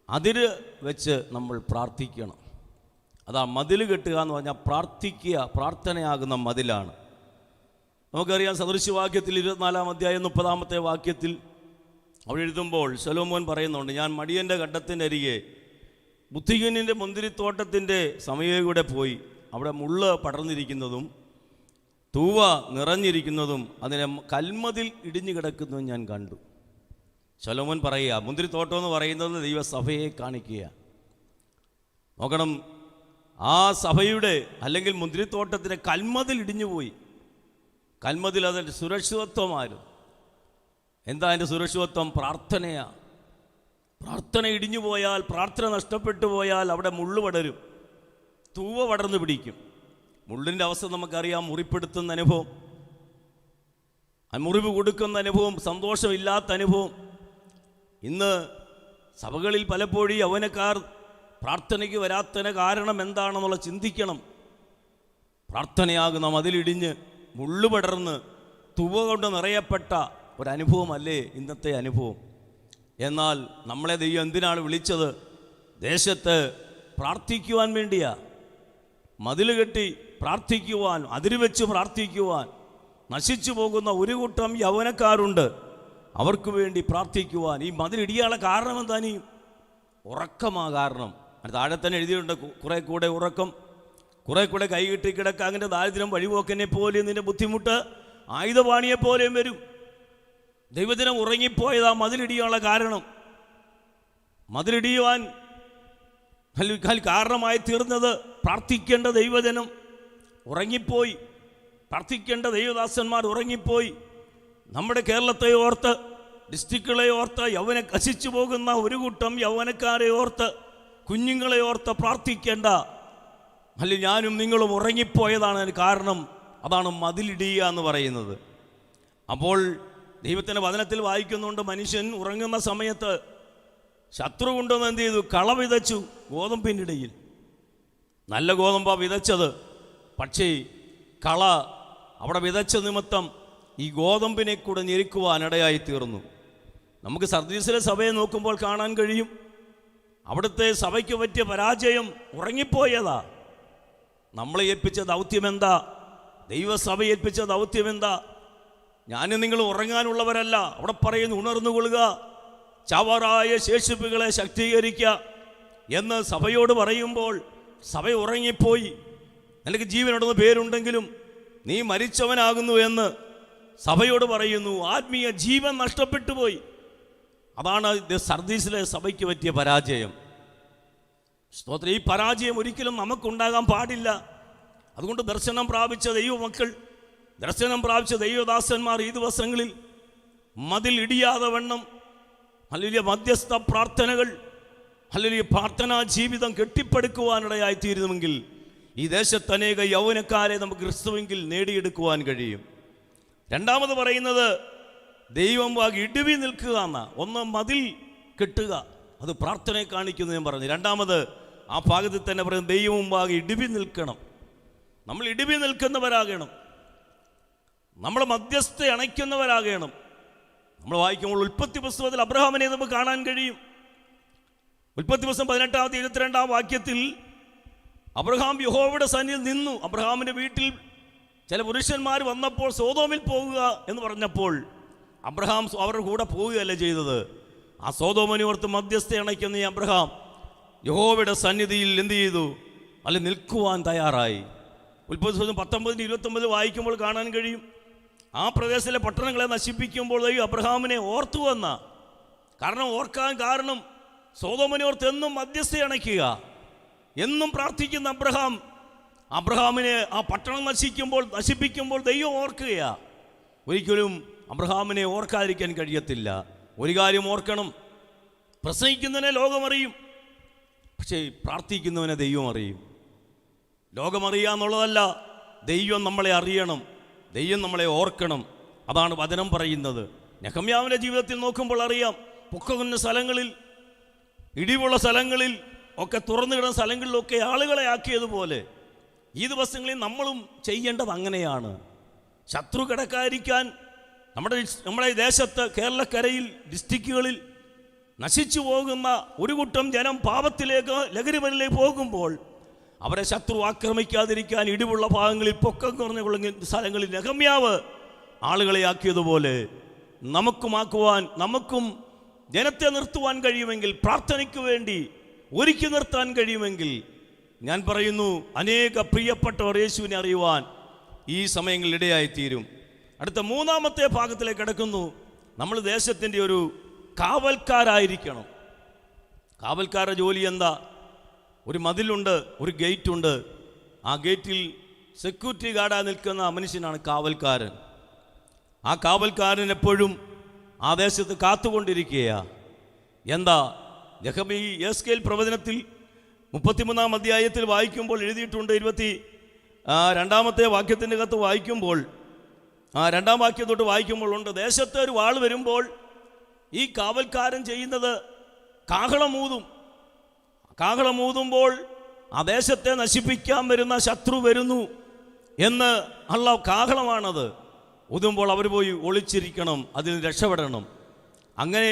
അതിര് വെച്ച് നമ്മൾ പ്രാർത്ഥിക്കണം. അതാ മതിൽ കെട്ടുക എന്ന് പറഞ്ഞാൽ പ്രാർത്ഥിക്കുക, പ്രാർത്ഥനയാകുന്ന മതിലാണ്. നമുക്കറിയാം, സദൃശവാക്യത്തിൽ 24-ാം അധ്യായം 30-ാമത്തെ വാക്യത്തിൽ അവിടെ എഴുതുമ്പോൾ ശലോമോൻ പറയുന്നുണ്ട്: ഞാൻ മടിയൻ്റെ ഘട്ടത്തിൻ്റെ അരികെ ബുദ്ധിഹീനൻ്റെ മുന്തിരിത്തോട്ടത്തിൻ്റെ സമയകൂടെ പോയി അവിടെ മുള്ള് പടർന്നിരിക്കുന്നതും തൂവ നിറഞ്ഞിരിക്കുന്നതും അതിനെ കൽമതിൽ ഇടിഞ്ഞു കിടക്കുന്നതും ഞാൻ കണ്ടു. ശലോമോൻ പറയുക, മുന്തിരിത്തോട്ടം എന്ന് പറയുന്നത് ദൈവസഭയെ കാണിക്കുക. നോക്കണം, ആ സഭയുടെ അല്ലെങ്കിൽ മുന്തിരിത്തോട്ടത്തിൻ്റെ കൽമതിൽ ഇടിഞ്ഞുപോയി. കൽമതിൽ അതിൻ്റെ സുരക്ഷിതത്വമായിരുന്നു. എന്താ അതിൻ്റെ സുരക്ഷിതത്വം? പ്രാർത്ഥനയാണ്. പ്രാർത്ഥന ഇടിഞ്ഞു പോയാൽ, പ്രാർത്ഥന നഷ്ടപ്പെട്ടു പോയാൽ അവിടെ മുള്ളു പടരും, തൂവ പടർന്നു പിടിക്കും. മുള്ളിൻ്റെ അവസ്ഥ നമുക്കറിയാം, മുറിപ്പെടുത്തുന്ന അനുഭവം, മുറിവ് കൊടുക്കുന്ന അനുഭവം, സന്തോഷമില്ലാത്ത അനുഭവം. ഇന്ന് സഭകളിൽ പലപ്പോഴും യൗവനക്കാർ പ്രാർത്ഥനയ്ക്ക് വരാത്തതിന് കാരണം എന്താണെന്നുള്ള ചിന്തിക്കണം. പ്രാർത്ഥനയാകുന്ന മതിലിടിഞ്ഞ് മുള്ളു പടർന്ന് തുവ കൊണ്ട് നിറയപ്പെട്ട ഒരനുഭവമല്ലേ ഇന്നത്തെ അനുഭവം. എന്നാൽ നമ്മളെ ദൈവം എന്തിനാണ് വിളിച്ചത്? ദേശത്ത് പ്രാർത്ഥിക്കുവാൻ വേണ്ടിയാ. മതിൽ കെട്ടി പ്രാർത്ഥിക്കുവാൻ, അതിരുവെച്ച് പ്രാർത്ഥിക്കുവാൻ. നശിച്ചു പോകുന്ന ഒരു കൂട്ടം യൗവനക്കാരുണ്ട്, അവർക്ക് വേണ്ടി പ്രാർത്ഥിക്കുവാൻ. ഈ മതിലിടിയാനുള്ള കാരണം എന്താ? നീ ഉറക്കമാ കാരണം. താഴെ തന്നെ എഴുതിയിട്ടുണ്ട്, കുറെ കൂടെ ഉറക്കം, കുറെ കൂടെ കൈ കെട്ടി കിടക്കുക, അങ്ങനെ ദാരിദ്ര്യം വഴിപോക്കനെ പോലെയും നിന്റെ ബുദ്ധിമുട്ട് ആയുധപാണിയെ പോലെയും വരും. ദൈവജനം ഉറങ്ങിപ്പോയതാ മതിലിടിയാനുള്ള കാരണം. മതിലിടിയുവാൻ കാരണമായി തീർന്നത് പ്രാർത്ഥിക്കേണ്ട ദൈവജനം ഉറങ്ങിപ്പോയി. പ്രാർത്ഥിക്കേണ്ട ദൈവദാസന്മാർ ഉറങ്ങിപ്പോയി. നമ്മുടെ കേരളത്തെ ഓർത്ത്, ഡിസ്ട്രിക്റ്റുകളെ ഓർത്ത്, നശിച്ചു പോകുന്ന ഒരു കൂട്ടം യൗവനക്കാരെ ഓർത്ത്, കുഞ്ഞുങ്ങളെ ഓർത്ത് പ്രാർത്ഥിക്കേണ്ട. അല്ലെങ്കിൽ ഞാനും നിങ്ങളും ഉറങ്ങിപ്പോയതാണ് അതിന് കാരണം. അതാണ് മതിലിടിയുക എന്ന് പറയുന്നത്. അപ്പോൾ ദൈവത്തിൻ്റെ വചനത്തിൽ വായിക്കുന്നുണ്ട്, മനുഷ്യൻ ഉറങ്ങുന്ന സമയത്ത് ശത്രു കൊണ്ടുവന്ന് എന്ത് ചെയ്തു? കള വിതച്ചു ഗോതമ്പിനിടയിൽ. നല്ല ഗോതമ്പാ വിതച്ചത്, പക്ഷേ കള അവിടെ വിതച്ച നിമിത്തം ഈ ഗോതമ്പിനെ കൂടെ ഞെരുക്കുവാനിടയായി തീർന്നു. നമുക്ക് സർദീസിലെ സഭയെ നോക്കുമ്പോൾ കാണാൻ കഴിയും, അവിടുത്തെ സഭയ്ക്ക് പറ്റിയ പരാജയം ഉറങ്ങിപ്പോയതാ. നമ്മളെ ഏൽപ്പിച്ച ദൗത്യം എന്താ? ദൈവസഭ ഏൽപ്പിച്ച ദൗത്യം എന്താ? ഞാനും നിങ്ങൾ ഉറങ്ങാനുള്ളവരല്ല. അവിടെ പറയുന്നു, ഉണർന്നുകൊള്ളുക, ചാവാറായ ശേഷിപ്പുകളെ ശക്തീകരിക്കുക എന്ന് സഭയോട് പറയുമ്പോൾ സഭ ഉറങ്ങിപ്പോയി. നിനക്ക് ജീവനുണ്ടെന്ന് പേരുണ്ടെങ്കിലും നീ മരിച്ചവനാകുന്നു എന്ന് സഭയോട് പറയുന്നു. ആത്മീയ ജീവൻ നഷ്ടപ്പെട്ടു പോയി. അതാണ് സർദീസിലെ സഭയ്ക്ക് പറ്റിയ പരാജയം. സ്തോത്രം. ഈ പരാജയം ഒരിക്കലും നമുക്കുണ്ടാകാൻ പാടില്ല. അതുകൊണ്ട് ദർശനം പ്രാപിച്ച ദൈവമക്കൾ, ദർശനം പ്രാപിച്ച ദൈവദാസന്മാർ ഈ ദിവസങ്ങളിൽ മതിൽ ഇടിയാതെ വണ്ണം അല്ലെങ്കിൽ മധ്യസ്ഥ പ്രാർത്ഥനകൾ, അല്ലെങ്കിൽ പ്രാർത്ഥനാ ജീവിതം കെട്ടിപ്പടുക്കുവാനിടയായി തീരുമെങ്കിൽ ഈ ദേശത്ത് അനേക യൗവനക്കാരെ നമുക്ക് ക്രിസ്തുവെങ്കിൽ നേടിയെടുക്കുവാൻ കഴിയും. രണ്ടാമത് പറയുന്നത് ദൈവം വാങ്ങി ഇടിവി നിൽക്കുക എന്ന. ഒന്ന് മതിൽ കെട്ടുക, അത് പ്രാർത്ഥനയെ കാണിക്കുന്നു ഞാൻ പറഞ്ഞു. രണ്ടാമത് ആ ഭാഗത്തിൽ തന്നെ പറയുന്നത് ദൈവം വാങ്ങി ഇടിവി നിൽക്കണം. നമ്മൾ ഇടിവി നിൽക്കുന്നവരാകണം, നമ്മൾ മധ്യസ്ഥ അണയ്ക്കുന്നവരാകണം. നമ്മൾ വായിക്കുമ്പോൾ ഉൽപ്പത്തി പുസ്തകത്തിൽ അബ്രഹാമിനെ നമുക്ക് കാണാൻ കഴിയും. ഉൽപ്പത്തി പുസ്തകം 18-ാമത്തെ 22-ാം വാക്യത്തിൽ അബ്രഹാം യഹോവയുടെ സന്നിധിയിൽ നിന്നു. അബ്രഹാമിൻ്റെ വീട്ടിൽ ചില പുരുഷന്മാർ വന്നപ്പോൾ സോതോമിൽ പോകുക എന്ന് പറഞ്ഞപ്പോൾ അബ്രഹാം അവരുടെ കൂടെ പോവുകയല്ല ചെയ്തത്. ആ സോതോമിനെ ഓർത്ത് മധ്യസ്ഥ അണയ്ക്കുന്ന ഈ അബ്രഹാം യഹോവയുടെ സന്നിധിയിൽ എന്ത് ചെയ്തു? അല്ലെ നിൽക്കുവാൻ തയ്യാറായി. ഉൽപ്പത്തി പുസ്തകം 19-29 വായിക്കുമ്പോൾ കാണാൻ കഴിയും, ആ പ്രദേശത്തിലെ പട്ടണങ്ങളെ നശിപ്പിക്കുമ്പോൾ അബ്രഹാമിനെ ഓർത്തു വന്ന. ഓർക്കാൻ കാരണം സോദോമിനെ ഓർത്ത് എന്നും മധ്യസ്ഥ അണയ്ക്കുക, എന്നും പ്രാർത്ഥിക്കുന്ന അബ്രഹാമിനെ ആ പട്ടണം നശിപ്പിക്കുമ്പോൾ ദൈവം ഓർക്കുകയാ. ഒരിക്കലും അബ്രഹാമിനെ ഓർക്കാതിരിക്കാൻ കഴിയത്തില്ല. ഒരു കാര്യം ഓർക്കണം, പ്രസംഗിക്കുന്നതിനെ ലോകമറിയും, പക്ഷേ പ്രാർത്ഥിക്കുന്നവനെ ദൈവം അറിയും. ലോകമറിയാന്നുള്ളതല്ല, ദൈവം നമ്മളെ അറിയണം, ദൈവം നമ്മളെ ഓർക്കണം. അതാണ് വചനം പറയുന്നത്. നെഹമ്യാവിൻ്റെ ജീവിതത്തിൽ നോക്കുമ്പോൾ അറിയാം, പൊക്കകുന്ന സ്ഥലങ്ങളിൽ, ഇടിവുള്ള സ്ഥലങ്ങളിൽ ഒക്കെ, തുറന്നു കിടന്ന സ്ഥലങ്ങളിലൊക്കെ ആളുകളെ ആക്കിയതുപോലെ ഈ ദിവസങ്ങളിൽ നമ്മളും ചെയ്യേണ്ടത് അങ്ങനെയാണ്. ശത്രു കിടക്കാതിരിക്കാൻ നമ്മുടെ ദേശത്ത്, കേരളക്കരയിൽ, ഡിസ്ട്രിക്റ്റുകളിൽ നശിച്ചു പോകുന്ന ഒരു കൂട്ടം ജനം പാപത്തിലേക്ക്, ലഹരിമലിലേക്ക് പോകുമ്പോൾ അവരെ ശത്രു ആക്രമിക്കാതിരിക്കാൻ ഇടിവുള്ള ഭാഗങ്ങളിൽ, പൊക്കം കുറഞ്ഞ സ്ഥലങ്ങളിൽ നെഹമ്യാവ് ആളുകളെ ആക്കിയതുപോലെ നമുക്കും ജനത്തെ നിർത്തുവാൻ കഴിയുമെങ്കിൽ, പ്രാർത്ഥനയ്ക്ക് വേണ്ടി ഒരുക്കി നിർത്താൻ കഴിയുമെങ്കിൽ, ഞാൻ പറയുന്നു, അനേക പ്രിയപ്പെട്ടവർ യേശുവിനെ അറിയുവാൻ ഈ സമയങ്ങളിൽ ഇടയായിത്തീരും. അടുത്ത മൂന്നാമത്തെ ഭാഗത്തിലേക്ക് കിടക്കുന്നു. നമ്മൾ ദേശത്തിൻ്റെ ഒരു കാവൽക്കാരായിരിക്കണം. കാവൽക്കാരുടെ ജോലി എന്താ? ഒരു മതിലുണ്ട്, ഒരു ഗേറ്റുണ്ട്. ആ ഗേറ്റിൽ സെക്യൂരിറ്റി ഗാർഡായി നിൽക്കുന്ന മനുഷ്യനാണ് കാവൽക്കാരൻ. ആ കാവൽക്കാരൻ എപ്പോഴും ആ ദേശത്ത് കാത്തുകൊണ്ടിരിക്കുക. എന്താ? യെഹെസ്കേൽ പ്രവചനത്തിൽ 33-ാം അധ്യായത്തിൽ വായിക്കുമ്പോൾ എഴുതിയിട്ടുണ്ട്, 22-ാമത്തെ വാക്യത്തിൻ്റെ അകത്ത് വായിക്കുമ്പോൾ, 2-ാം വാക്യം തൊട്ട് വായിക്കുമ്പോൾ ഉണ്ട്, ദേശത്ത് ഒരു വാൾ വരുമ്പോൾ ഈ കാവൽക്കാരൻ ചെയ്യുന്നത് കാഹളമൂതുമ്പോൾ ആ ദേശത്തെ നശിപ്പിക്കാൻ വരുന്ന ശത്രു വരുന്നു എന്ന് ഉള്ള കാഹളമാണത്. ഊതുമ്പോൾ അവർ പോയി ഒളിച്ചിരിക്കണം, അതിൽ രക്ഷപ്പെടണം. അങ്ങനെ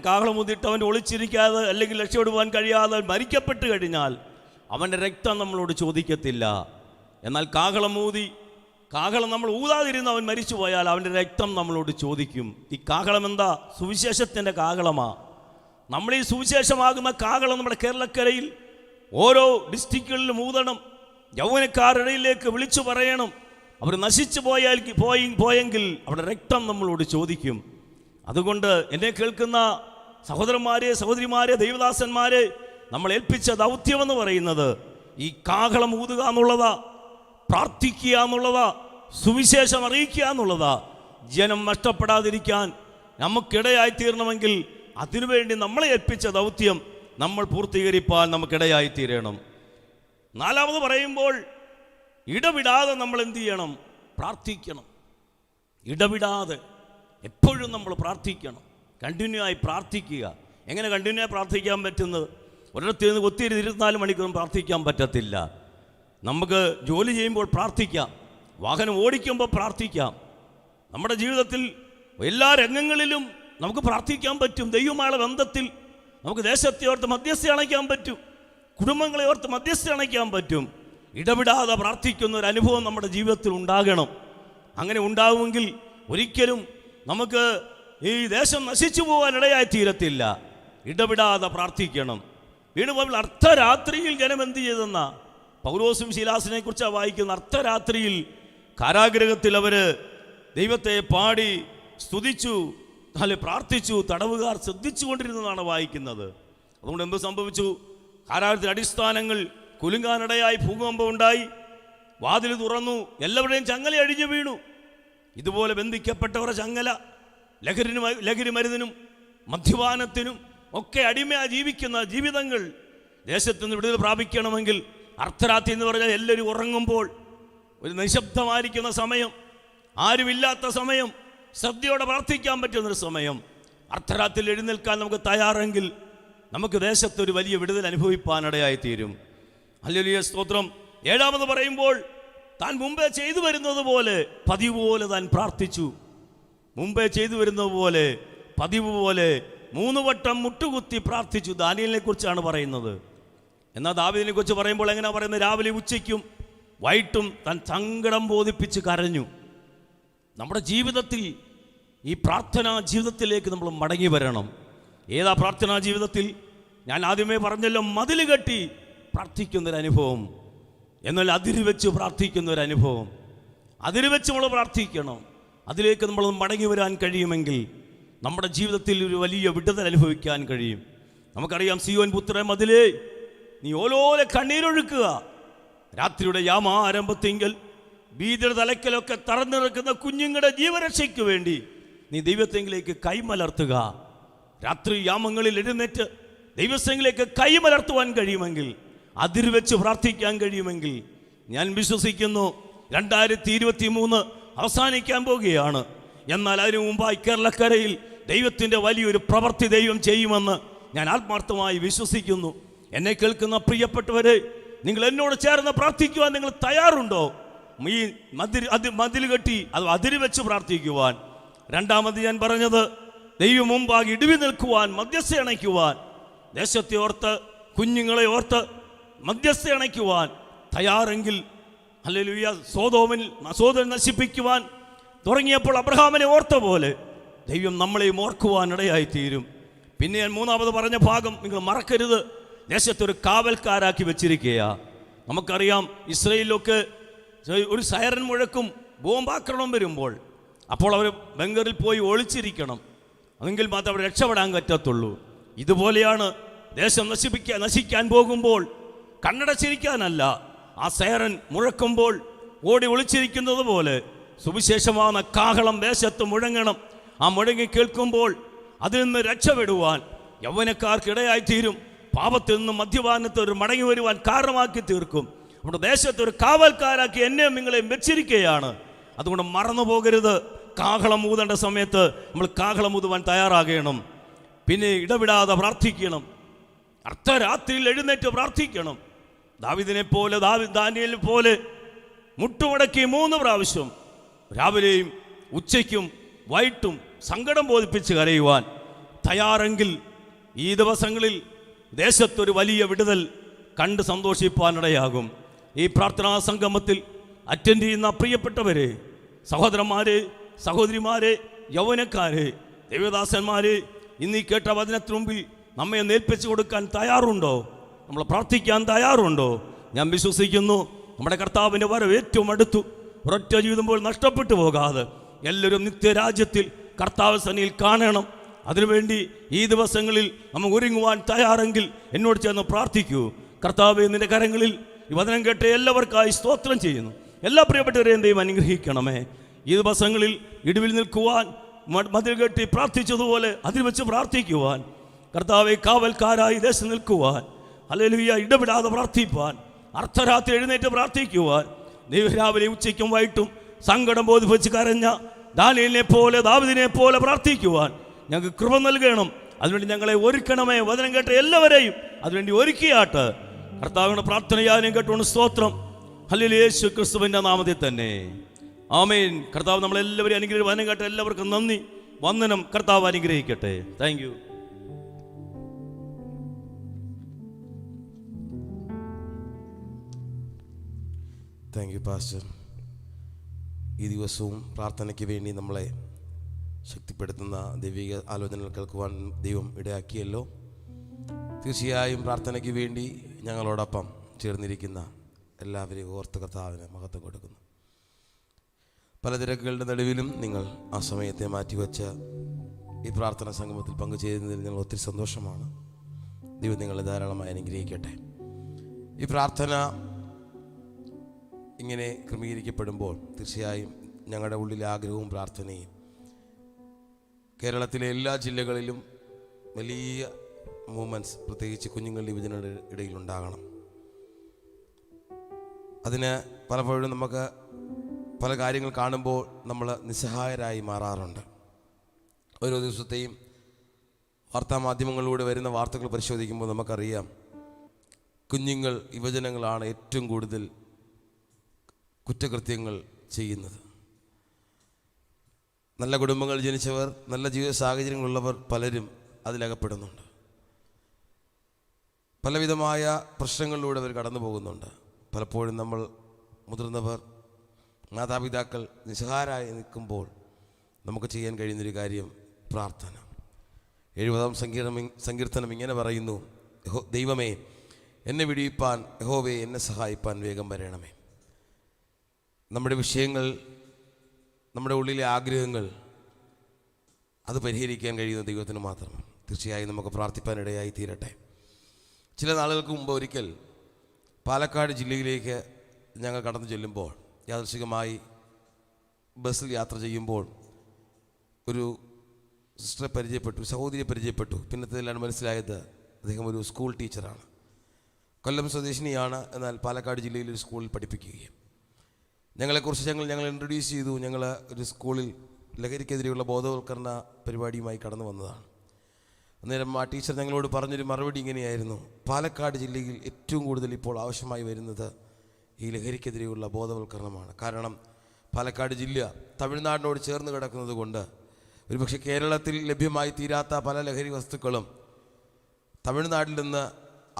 കാഹളം ഊതിയിട്ട് അവൻ ഒളിച്ചിരിക്കാതെ അല്ലെങ്കിൽ രക്ഷപ്പെടുവാൻ കഴിയാതെ മരിക്കപ്പെട്ട് കഴിഞ്ഞാൽ അവൻ്റെ രക്തം നമ്മളോട് ചോദിക്കത്തില്ല. എന്നാൽ കാഹളം നമ്മൾ ഊതാതിരുന്ന് അവൻ മരിച്ചു പോയാൽ അവൻ്റെ രക്തം നമ്മളോട് ചോദിക്കും. ഈ കാഹളം എന്താ? സുവിശേഷത്തിൻ്റെ കാഹളമാണ്. നമ്മൾ ഈ സുവിശേഷമാകുന്ന കാഹളം നമ്മുടെ കേരളക്കരയിൽ ഓരോ ഡിസ്ട്രിക്റ്റുകളിലും ഊതണം. യൗവനക്കാരുടെ ഇടയിലേക്ക് വിളിച്ചു പറയണം. അവർ നശിച്ചു പോയെങ്കിൽ അവരുടെ രക്തം നമ്മളോട് ചോദിക്കും. അതുകൊണ്ട് എന്നെ കേൾക്കുന്ന സഹോദരന്മാരെ, സഹോദരിമാരെ, ദൈവദാസന്മാരെ, നമ്മൾ ഏൽപ്പിച്ച ദൗത്യമെന്ന് പറയുന്നത് ഈ കാഹളം ഊതുക എന്നുള്ളതാ, പ്രാർത്ഥിക്കുക എന്നുള്ളതാ, സുവിശേഷം അറിയിക്കുക എന്നുള്ളതാ. ജനം നഷ്ടപ്പെടാതിരിക്കാൻ നമുക്കിടയായി തീരണമെങ്കിൽ അതിനുവേണ്ടി നമ്മളെ ഏൽപ്പിച്ച ദൗത്യം നമ്മൾ പൂർത്തീകരിപ്പാൻ നമുക്കിടയായി തീരണം. 4-ാമത് പറയുമ്പോൾ ഇടവിടാതെ നമ്മൾ എന്ത് ചെയ്യണം? പ്രാർത്ഥിക്കണം. ഇടവിടാതെ എപ്പോഴും നമ്മൾ പ്രാർത്ഥിക്കണം. കണ്ടിന്യൂ ആയി പ്രാർത്ഥിക്കുക. എങ്ങനെ കണ്ടിന്യൂ ആയി പ്രാർത്ഥിക്കാൻ പറ്റുന്നത്? ഒരിടത്ത് നിന്ന് ഒത്തിരി 24 മണിക്കൂറും പ്രാർത്ഥിക്കാൻ പറ്റത്തില്ല. നമുക്ക് ജോലി ചെയ്യുമ്പോൾ പ്രാർത്ഥിക്കാം, വാഹനം ഓടിക്കുമ്പോൾ പ്രാർത്ഥിക്കാം. നമ്മുടെ ജീവിതത്തിൽ എല്ലാ രംഗങ്ങളിലും നമുക്ക് പ്രാർത്ഥിക്കാൻ പറ്റും. ദൈവമായുള്ള ബന്ധത്തിൽ നമുക്ക് ദേശത്തെ ഓർത്ത് മധ്യസ്ഥ അണയ്ക്കാൻ പറ്റും, കുടുംബങ്ങളെ ഓർത്ത് മധ്യസ്ഥ അണയ്ക്കാൻ പറ്റും. ഇടപെടാതെ പ്രാർത്ഥിക്കുന്ന ഒരു അനുഭവം നമ്മുടെ ജീവിതത്തിൽ ഉണ്ടാകണം. അങ്ങനെ ഉണ്ടാവുമെങ്കിൽ ഒരിക്കലും നമുക്ക് ഈ ദേശം നശിച്ചു പോകാൻ ഇടയായി തീരത്തില്ല. ഇടപെടാതെ പ്രാർത്ഥിക്കണം. വീണ്ടും അർദ്ധരാത്രിയിൽ ജനം എന്ത് ചെയ്തെന്ന പൗലോസും ശീലാസിനെ കുറിച്ചാണ് വായിക്കുന്ന. അർദ്ധരാത്രിയിൽ കാരാഗ്രഹത്തിൽ അവർ ദൈവത്തെ പാടി സ്തുതിച്ചു, പ്രാർത്ഥിച്ചു. തടവുകാർ ശ്രദ്ധിച്ചു കൊണ്ടിരുന്നതാണ് വായിക്കുന്നത്. അതുകൊണ്ട് എന്ത് സംഭവിച്ചു? കാരാഗ്രഹത്തിന്റെ അടിസ്ഥാനങ്ങൾ കുലുങ്ങാനിടയായി, ഭൂകമ്പം ഉണ്ടായി, വാതിൽ തുറന്നു, എല്ലാവരുടെയും ചങ്ങല അഴിഞ്ഞു വീണു. ഇതുപോലെ ബന്ധിക്കപ്പെട്ടവരുടെ ചങ്ങല ലഹരി മരുന്നിനും മദ്യപാനത്തിനും ഒക്കെ അടിമയായി ജീവിക്കുന്ന ജീവിതങ്ങൾ ദേശത്ത് നിന്ന് വിടുതൽ പ്രാപിക്കണമെങ്കിൽ അർദ്ധരാത്രി എന്ന് പറഞ്ഞാൽ എല്ലാവരും ഉറങ്ങുമ്പോൾ, ഒരു നിശബ്ദമായിരിക്കുന്ന സമയം, ആരുമില്ലാത്ത സമയം, ശ്രദ്ധയോടെ പ്രാർത്ഥിക്കാൻ പറ്റുന്നൊരു സമയം, അർദ്ധരാത്രിയിൽ എഴുന്നേൽക്കാൻ നമുക്ക് തയ്യാറെങ്കിൽ നമുക്ക് ദേശത്തൊരു വലിയ വിടുതൽ അനുഭവിപ്പാനിടയായി തീരും. ഹല്ലേലൂയ, സ്തോത്രം. 7-ാമത് പറയുമ്പോൾ താൻ മുമ്പേ ചെയ്തു വരുന്നത് പോലെ പതിവ് പോലെ താൻ പ്രാർത്ഥിച്ചു. മുമ്പേ ചെയ്തു വരുന്നത് പോലെ പതിവ് പോലെ 3 വട്ടം മുട്ടുകുത്തി പ്രാർത്ഥിച്ചു. ദാനിയേലിനെ കുറിച്ചാണ് പറയുന്നത്. എന്നാൽ ദാവീദിനെ കുറിച്ച് പറയുമ്പോൾ എങ്ങനെയാണ് പറയുന്നത്? രാവിലെ ഉച്ചയ്ക്കും വൈകിട്ടും താൻ സങ്കടം ബോധിപ്പിച്ച് കരഞ്ഞു. നമ്മുടെ ജീവിതത്തിൽ ഈ പ്രാർത്ഥനാ ജീവിതത്തിലേക്ക് നമ്മൾ മടങ്ങി വരണം. ഏതാ പ്രാർത്ഥനാ ജീവിതത്തിൽ? ഞാൻ ആദ്യമേ പറഞ്ഞല്ലോ, മതിൽ കെട്ടി പ്രാർത്ഥിക്കുന്നൊരനുഭവം, എന്നാൽ അതിര് വെച്ച് പ്രാർത്ഥിക്കുന്നൊരനുഭവം. അതിര് വെച്ച് നമ്മൾ പ്രാർത്ഥിക്കണം. അതിലേക്ക് നമ്മൾ മടങ്ങി വരാൻ കഴിയുമെങ്കിൽ നമ്മുടെ ജീവിതത്തിൽ ഒരു വലിയ വിടുതൽ അനുഭവിക്കാൻ കഴിയും. നമുക്കറിയാം, സിയോൻ പുത്രൻ മതിലേ, നീ ഓലോലെ കണ്ണീരൊഴുക്കുക. രാത്രിയുടെ യാമാരംഭത്തിങ്കൽ ഭീതിയുടെ തലയ്ക്കലൊക്കെ തറന്നിറക്കുന്ന കുഞ്ഞുങ്ങളുടെ ജീവരക്ഷയ്ക്ക് വേണ്ടി നീ ദൈവത്തെങ്കിലേക്ക് കൈമലർത്തുക. രാത്രി യാമങ്ങളിൽ എഴുന്നേറ്റ് ദൈവത്തെങ്കിലേക്ക് കൈമലർത്തുവാൻ കഴിയുമെങ്കിൽ, അതിര് വെച്ച് പ്രാർത്ഥിക്കാൻ കഴിയുമെങ്കിൽ, ഞാൻ വിശ്വസിക്കുന്നു 2023 അവസാനിക്കാൻ പോകുകയാണ്. എന്നാൽ അതിനു മുമ്പായി കേരളക്കരയിൽ ദൈവത്തിൻ്റെ വലിയൊരു പ്രവൃത്തി ദൈവം ചെയ്യുമെന്ന് ഞാൻ ആത്മാർത്ഥമായി വിശ്വസിക്കുന്നു. എന്നെ കേൾക്കുന്ന പ്രിയപ്പെട്ടവരെ, നിങ്ങൾ എന്നോട് ചേർന്ന് പ്രാർത്ഥിക്കുവാൻ നിങ്ങൾ തയ്യാറുണ്ടോ? ഈ മതിൽ കെട്ടി അത് അതിര് വെച്ച് പ്രാർത്ഥിക്കുവാൻ. 2-ാമത് ഞാൻ പറഞ്ഞത്, ദൈവം മുമ്പാകെ ഇടിവി നിൽക്കുവാൻ, മധ്യസ്ഥ അണയ്ക്കുവാൻ, ദേശത്തെ ഓർത്ത് കുഞ്ഞുങ്ങളെ ഓർത്ത് മധ്യസ്ഥ അണയ്ക്കുവാൻ തയ്യാറെങ്കിൽ, ഹല്ലേലൂയ, സോദോമിൽ നശിപ്പിക്കുവാൻ തുടങ്ങിയപ്പോൾ അബ്രഹാമിനെ ഓർത്ത പോലെ ദൈവം നമ്മളെയും ഓർക്കുവാൻ ഇടയായിത്തീരും. പിന്നെ ഞാൻ 3-ാമത് പറഞ്ഞ ഭാഗം നിങ്ങൾ മറക്കരുത്. ദേശത്തൊരു കാവൽക്കാരാക്കി വെച്ചിരിക്കുക. നമുക്കറിയാം, ഇസ്രയേലിലൊക്കെ ഒരു സൈറൻ മുഴക്കും ബോംബാക്രമണം വരുമ്പോൾ അപ്പോൾ അവർ ബങ്കറിൽ പോയി ഒളിച്ചിരിക്കണം. എങ്കിൽ മാത്രമേ അവിടെ രക്ഷപ്പെടാൻ പറ്റത്തുള്ളൂ. ഇതുപോലെയാണ് ദേശം നശിക്കാൻ പോകുമ്പോൾ കണ്ണടച്ചിരിക്കാനല്ല, ആ സൈറൻ മുഴക്കുമ്പോൾ ഓടി ഒളിച്ചിരിക്കുന്നത് പോലെ സുവിശേഷമാകുന്ന കാഹളം ദേശത്ത് മുഴങ്ങണം. ആ മുഴങ്ങി കേൾക്കുമ്പോൾ അതിൽ നിന്ന് രക്ഷപ്പെടുവാൻ യൗവനക്കാർക്കിടയായിത്തീരും. പാപത്തിൽ നിന്നും മദ്യപാനത്തിൽ ഒരു മടങ്ങി വരുവാൻ കാരണമാക്കി തീർക്കും. നമ്മുടെ ദേശത്ത് ഒരു കാവൽക്കാരാക്കി എന്നെയും നിങ്ങളെയും വെച്ചിരിക്കുകയാണ്. അതുകൊണ്ട് മറന്നു പോകരുത്. കാഹളം ഊതേണ്ട സമയത്ത് നമ്മൾ കാഹളം ഊതുവാൻ തയ്യാറാകണം. പിന്നെ ഇടവിടാതെ പ്രാർത്ഥിക്കണം. അർദ്ധരാത്രിയിൽ എഴുന്നേറ്റ് പ്രാർത്ഥിക്കണം. ദാവീദിനെ പോലെ ദാനിയേലിനെ പോലെ മുട്ടുമടക്കി 3 പ്രാവശ്യം രാവിലെയും ഉച്ചയ്ക്കും വൈകിട്ടും സങ്കടം ബോധിപ്പിച്ച് കരയുവാൻ തയ്യാറെങ്കിൽ ഈ ദിവസങ്ങളിൽ ദേശത്തൊരു വലിയ വിടുതൽ കണ്ട് സന്തോഷിപ്പാനിടയാകും. ഈ പ്രാർത്ഥനാ സംഗമത്തിൽ അറ്റൻഡ് ചെയ്യുന്ന പ്രിയപ്പെട്ടവരെ, സഹോദരന്മാരെ, സഹോദരിമാരെ, യൗവനക്കാരെ, ദേവദാസന്മാരെ, ഇന്നീ കേട്ട വചനത്തിന് മുമ്പിൽ നമ്മെ നേൽപ്പിച്ചു കൊടുക്കാൻ തയ്യാറുണ്ടോ? നമ്മൾ പ്രാർത്ഥിക്കാൻ തയ്യാറുണ്ടോ? ഞാൻ വിശ്വസിക്കുന്നു നമ്മുടെ കർത്താവിൻ്റെ വരവ് ഏറ്റവും അടുത്തു. ഒരൊറ്റ ജീവിതം പോലും നഷ്ടപ്പെട്ടു പോകാതെ എല്ലാവരും നിത്യരാജ്യത്തിൽ കർത്താവ് സന്നിധിയിൽ കാണണം. അതിനുവേണ്ടി ഈ ദിവസങ്ങളിൽ നമ്മൾ ഒരുങ്ങുവാൻ തയ്യാറെങ്കിൽ എന്നോട് ചേർന്ന് പ്രാർത്ഥിക്കൂ. കർത്താവേ, നിന്റെ കരങ്ങളിൽ ഈ വചനം കേട്ട് എല്ലാവർക്കായി സ്തോത്രം ചെയ്യുന്നു. എല്ലാ പ്രിയപ്പെട്ടവരെയും ദൈവം അനുഗ്രഹിക്കണമേ. ഈ ദിവസങ്ങളിൽ ഇടിവിൽ നിൽക്കുവാൻ, മതിൽ കെട്ടി പ്രാർത്ഥിച്ചതുപോലെ അതിൽ വെച്ച് പ്രാർത്ഥിക്കുവാൻ, കർത്താവെ കാവൽക്കാരായി ദേശം നിൽക്കുവാൻ, ഹല്ലേലൂയ, ഇടപെടാതെ പ്രാർത്ഥിപ്പാൻ, അർദ്ധരാത്രി എഴുന്നേറ്റ് പ്രാർത്ഥിക്കുവാൻ, രാവിലെ ഉച്ചയ്ക്കും വൈകിട്ടും സങ്കടം ബോധിപ്പിച്ച് കരഞ്ഞ ദാനിയേലിനെ പോലെ ദാവീദിനെ പോലെ പ്രാർത്ഥിക്കുവാൻ ഞങ്ങൾക്ക് കൃപ നൽകണം. അതിനുവേണ്ടി ഞങ്ങളെ ഒരുക്കണമേ. വചനം കേട്ട എല്ലാവരെയും അതിനുവേണ്ടി ഒരുക്കിയാട്ട്. കർത്താവിന്റെ പ്രാർത്ഥനയാനും കേട്ടുകൊണ്ട് സ്തോത്രം. ഹല്ലേലൂയ, യേശു ക്രിസ്തുവിന്റെ നാമത്തിൽ തന്നെ ആമേൻ. കർത്താവ് നമ്മളെല്ലാവരെയും അനുഗ്രഹിക്കും. വചനം കേട്ട എല്ലാവർക്കും നന്ദി, വന്ദനം. കർത്താവ് അനുഗ്രഹിക്കട്ടെ. Thank you. Thank you pastor. ഈ ദിവസവും പ്രാർത്ഥനയ്ക്ക് വേണ്ടി നമ്മളെ ശക്തിപ്പെടുത്തുന്ന ദൈവിക ആലോചനകൾ കേൾക്കുവാൻ ദൈവം ഇടയാക്കിയല്ലോ. തീർച്ചയായും പ്രാർത്ഥനയ്ക്ക് വേണ്ടി ഞങ്ങളോടൊപ്പം ചേർന്നിരിക്കുന്ന എല്ലാവരെയും ഓർത്ത് കർത്താവിന് മഹത്വം കൊടുക്കുന്നു. പല തിരക്കുകളുടെ നടുവിലും നിങ്ങൾ ആ സമയത്തെ മാറ്റിവെച്ച ഈ പ്രാർത്ഥനാ സംഗമത്തിൽ പങ്കുചേരുന്നതിൽ ഞങ്ങൾ ഒത്തിരി സന്തോഷമാണ്. ദൈവം നിങ്ങളെ ധാരാളമായി അനുഗ്രഹിക്കട്ടെ. ഈ പ്രാർത്ഥന ഇങ്ങനെ ക്രമീകരിക്കപ്പെടുമ്പോൾ തീർച്ചയായും ഞങ്ങളുടെ ഉള്ളിലെ ആഗ്രഹവും പ്രാർത്ഥനയും കേരളത്തിലെ എല്ലാ ജില്ലകളിലും വലിയ മൂവ്മെൻറ്റ്സ്, പ്രത്യേകിച്ച് കുഞ്ഞുങ്ങളുടെ യുവജനങ്ങളുടെ ഇടയിലുണ്ടാകണം. അതിന് പലപ്പോഴും നമുക്ക് പല കാര്യങ്ങൾ കാണുമ്പോൾ നമ്മൾ നിസ്സഹായരായി മാറാറുണ്ട്. ഓരോ ദിവസത്തെയും വാർത്താമാധ്യമങ്ങളിലൂടെ വരുന്ന വാർത്തകൾ പരിശോധിക്കുമ്പോൾ നമുക്കറിയാം, കുഞ്ഞുങ്ങൾ, യുവജനങ്ങളാണ് ഏറ്റവും കൂടുതൽ കുറ്റകൃത്യങ്ങൾ ചെയ്യുന്നത്. നല്ല കുടുംബങ്ങളിൽ ജനിച്ചവർ, നല്ല ജീവിത സാഹചര്യങ്ങളുള്ളവർ പലരും അതിലകപ്പെടുന്നുണ്ട്. പലവിധമായ പ്രശ്നങ്ങളിലൂടെ അവർ കടന്നു പോകുന്നുണ്ട്. പലപ്പോഴും നമ്മൾ മുതിർന്നവർ, മാതാപിതാക്കൾ നിസ്സഹായരായി നിൽക്കുമ്പോൾ നമുക്ക് ചെയ്യാൻ കഴിയുന്നൊരു കാര്യം പ്രാർത്ഥന. 70-ാം സങ്കീർത്തനം ഇങ്ങനെ പറയുന്നു: ദൈവമേ, എന്നെ വിടിയിപ്പാൻ, യഹോവേ, എന്നെ സഹായിപ്പാൻ വേഗം വരണമേ. നമ്മുടെ വിഷയങ്ങൾ, നമ്മുടെ ഉള്ളിലെ ആഗ്രഹങ്ങൾ, അത് പരിഹരിക്കാൻ കഴിയുന്ന ദൈവത്തിന് മാത്രം. തീർച്ചയായും നമുക്ക് പ്രാർത്ഥിപ്പാനിടയായി തീരട്ടെ. ചില നാളുകൾക്ക് മുമ്പ് ഒരിക്കൽ പാലക്കാട് ജില്ലയിലേക്ക് ഞങ്ങൾ കടന്നു ചെല്ലുമ്പോൾ, യാദൃശ്ചികമായി ബസ്സിൽ യാത്ര ചെയ്യുമ്പോൾ ഒരു സിസ്റ്ററെ പരിചയപ്പെട്ടു, സഹോദരിയെ പരിചയപ്പെട്ടു. പിന്നത്തേതിലാണ് മനസ്സിലായത് അദ്ദേഹം ഒരു സ്കൂൾ ടീച്ചറാണ്. കൊല്ലം സ്വദേശിനിയാണ്, എന്നാൽ പാലക്കാട് ജില്ലയിൽ ഒരു സ്കൂളിൽ പഠിപ്പിക്കുകയും ഞങ്ങളെക്കുറിച്ച് ഞങ്ങൾ ഇൻട്രൊഡ്യൂസ് ചെയ്തു. ഞങ്ങൾ ഒരു സ്കൂളിൽ ലഹരിക്കെതിരെയുള്ള ബോധവൽക്കരണ പരിപാടിയുമായി കടന്നു വന്നതാണ്. അന്നേരം ആ ടീച്ചർ ഞങ്ങളോട് പറഞ്ഞൊരു മറുപടി ഇങ്ങനെയായിരുന്നു: പാലക്കാട് ജില്ലയിൽ ഏറ്റവും കൂടുതൽ ഇപ്പോൾ ആവശ്യമായി വരുന്നത് ഈ ലഹരിക്കെതിരെയുള്ള ബോധവൽക്കരണമാണ്. കാരണം പാലക്കാട് ജില്ല തമിഴ്നാടിനോട് ചേർന്ന് കിടക്കുന്നത് കൊണ്ട് ഒരുപക്ഷെ കേരളത്തിൽ ലഭ്യമായി തീരാത്ത പല ലഹരി വസ്തുക്കളും തമിഴ്നാട്ടിൽ നിന്ന്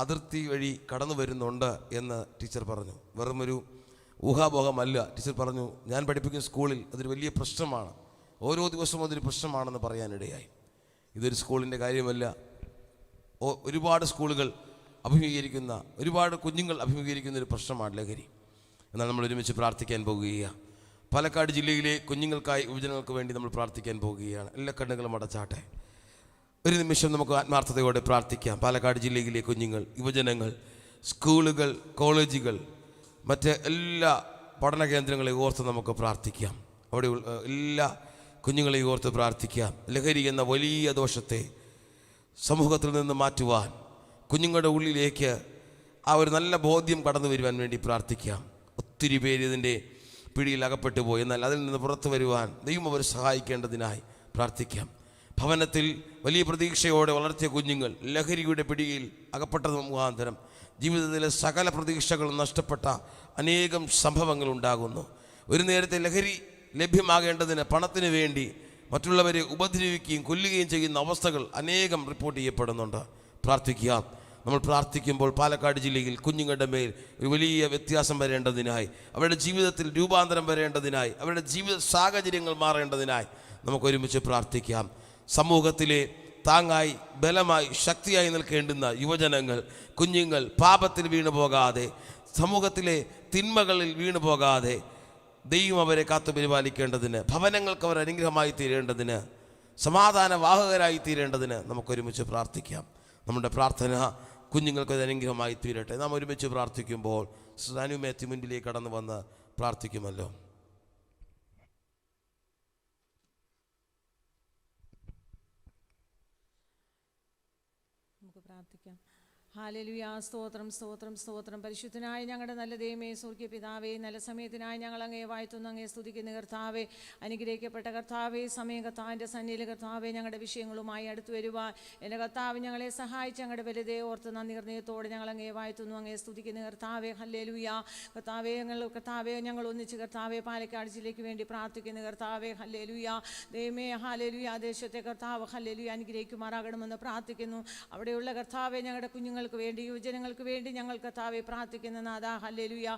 അതിർത്തി വഴി കടന്നു വരുന്നുണ്ട് എന്ന് ടീച്ചർ പറഞ്ഞു. വെറുമൊരു ഊഹാപോഹമല്ല. ടീച്ചർ പറഞ്ഞു, ഞാൻ പഠിപ്പിക്കുന്ന സ്കൂളിൽ അതൊരു വലിയ പ്രശ്നമാണ്, ഓരോ ദിവസവും അതൊരു പ്രശ്നമാണെന്ന് പറയാനിടയായി. ഇതൊരു സ്കൂളിൻ്റെ കാര്യമല്ല, ഒരുപാട് സ്കൂളുകൾ അഭിമുഖീകരിക്കുന്ന, ഒരുപാട് കുഞ്ഞുങ്ങൾ അഭിമുഖീകരിക്കുന്ന ഒരു പ്രശ്നമാണ് ലഹരി. എന്നാൽ നമ്മൾ ഒരുമിച്ച് പ്രാർത്ഥിക്കാൻ പോകുകയാണ്. പാലക്കാട് ജില്ലയിലെ കുഞ്ഞുങ്ങൾക്കായി, യുവജനങ്ങൾക്ക് വേണ്ടി നമ്മൾ പ്രാർത്ഥിക്കാൻ പോകുകയാണ്. എല്ലാ കണ്ണുകളും അടച്ചാട്ടെ. ഒരു നിമിഷം നമുക്ക് ആത്മാർത്ഥതയോടെ പ്രാർത്ഥിക്കാം. പാലക്കാട് ജില്ലയിലെ കുഞ്ഞുങ്ങൾ, യുവജനങ്ങൾ, സ്കൂളുകൾ, കോളേജുകൾ, മറ്റ് എല്ലാ പഠന കേന്ദ്രങ്ങളെ ഓർത്ത് നമുക്ക് പ്രാർത്ഥിക്കാം. അവിടെ എല്ലാ കുഞ്ഞുങ്ങളെയും ഓർത്ത് പ്രാർത്ഥിക്കാം. ലഹരി എന്ന വലിയ ദോഷത്തെ സമൂഹത്തിൽ നിന്ന് മാറ്റുവാൻ, കുഞ്ഞുങ്ങളുടെ ഉള്ളിലേക്ക് ആ ഒരു നല്ല ബോധ്യം കടന്നു വരുവാൻ വേണ്ടി പ്രാർത്ഥിക്കാം. ഒത്തിരി പേര് ഇതിൻ്റെ പിടിയിൽ അകപ്പെട്ടു പോയി. എന്നാൽ അതിൽ നിന്ന് പുറത്തു വരുവാൻ ദൈവം അവരെ സഹായിക്കേണ്ടതിനായി പ്രാർത്ഥിക്കാം. ഭവനത്തിൽ വലിയ പ്രതീക്ഷയോടെ വളർത്തിയ കുഞ്ഞുങ്ങൾ ലഹരിയുടെ പിടിയിൽ അകപ്പെട്ടത് മുഖാന്തരം ജീവിതത്തിലെ സകല പ്രതീക്ഷകളും നഷ്ടപ്പെട്ട അനേകം സംഭവങ്ങൾ ഉണ്ടാകുന്നു. ഒരു നേരത്തെ ലഹരി ലഭ്യമാകേണ്ടതിന് പണത്തിന് വേണ്ടി മറ്റുള്ളവരെ ഉപദ്രവിക്കുകയും കൊല്ലുകയും ചെയ്യുന്ന അവസ്ഥകൾ അനേകം റിപ്പോർട്ട് ചെയ്യപ്പെടുന്നുണ്ട്. പ്രാർത്ഥിക്കുക. നമ്മൾ പ്രാർത്ഥിക്കുമ്പോൾ പാലക്കാട് ജില്ലയിൽ കുഞ്ഞുങ്ങളുടെ മേൽ ഒരു വലിയ വ്യത്യാസം വരേണ്ടതിനായി, അവരുടെ ജീവിതത്തിൽ രൂപാന്തരം വരേണ്ടതിനായി, അവരുടെ ജീവിത സാഹചര്യങ്ങൾ മാറേണ്ടതിനായി നമുക്ക് ഒരുമിച്ച് പ്രാർത്ഥിക്കാം. സമൂഹത്തിലെ താങ്ങായി, ബലമായി, ശക്തിയായി നിൽക്കേണ്ടുന്ന യുവജനങ്ങൾ, കുഞ്ഞുങ്ങൾ പാപത്തിൽ വീണു പോകാതെ, സമൂഹത്തിലെ തിന്മകളിൽ വീണു പോകാതെ ദൈവം അവരെ കാത്തു പരിപാലിക്കേണ്ടതിന്, ഭവനങ്ങൾക്ക് അവർ അനുഗ്രഹമായി തീരേണ്ടതിന്, സമാധാന വാഹകരായി തീരേണ്ടതിന് നമുക്കൊരുമിച്ച് പ്രാർത്ഥിക്കാം. നമ്മുടെ പ്രാർത്ഥന കുഞ്ഞുങ്ങൾക്ക് അത് അനുഗ്രഹമായി തീരട്ടെ. നാം ഒരുമിച്ച് പ്രാർത്ഥിക്കുമ്പോൾ സാനുമേത്തി മുൻപിലേക്ക് കടന്നു വന്ന് പ്രാർത്ഥിക്കുമല്ലോ. നമുക്ക് പ്രാർത്ഥിക്കാം. ഹല്ലേലൂയ. സ്തോത്രം, സ്തോത്രം, സ്തോത്രം. പരിശുദ്ധനായ ഞങ്ങളുടെ നല്ല ദൈവമേ, സ്വർഗ്ഗീയ പിതാവേ, നല്ല സമയത്തിനായി ഞങ്ങൾ അങ്ങേ വാഴ്ത്തുന്നു, അങ്ങേ സ്തുതിക്കുന്ന കർത്താവേ, അനുഗ്രഹിക്കപ്പെട്ട കർത്താവേ, സമയം കർത്താവിൻ്റെ സന്നിധിയിലെ കർത്താവേ, ഞങ്ങളുടെ വിഷയങ്ങളുമായി അടുത്തു വരുവാൻ എൻ്റെ കർത്താവ് ഞങ്ങളെ സഹായിച്ച് ഞങ്ങളുടെ വലുതേ ഓർത്ത് നന്ദി ഹൃദയത്തോടെ ഞങ്ങൾ അങ്ങേ വാഴ്ത്തുന്നു, അങ്ങേ സ്തുതിക്കുന്ന കർത്താവേ. ഹല്ലേലൂയ. കർത്താവേ, ഞങ്ങൾ ഒന്നിച്ച് കർത്താവേ പാലക്കാട് ജില്ലയ്ക്ക് വേണ്ടി പ്രാർത്ഥിക്കുന്ന കർത്താവേ. ഹല്ലേലൂയ. ദൈവമേ, ഹല്ലേലൂയ. ദേശത്തെ കർത്താവ് ഹല്ലേലൂയ അനുഗ്രഹിക്കുമാറാകണമെന്ന് പ്രാർത്ഥിക്കുന്നു. അവിടെയുള്ള കർത്താവേ, ഞങ്ങളുടെ കുഞ്ഞുങ്ങൾക്ക് വേണ്ടി, യുവജനങ്ങൾക്ക് വേണ്ടി ഞങ്ങൾ കർത്താവെ പ്രാർത്ഥിക്കുന്ന നാഥാ. ഹല്ലേലൂയ.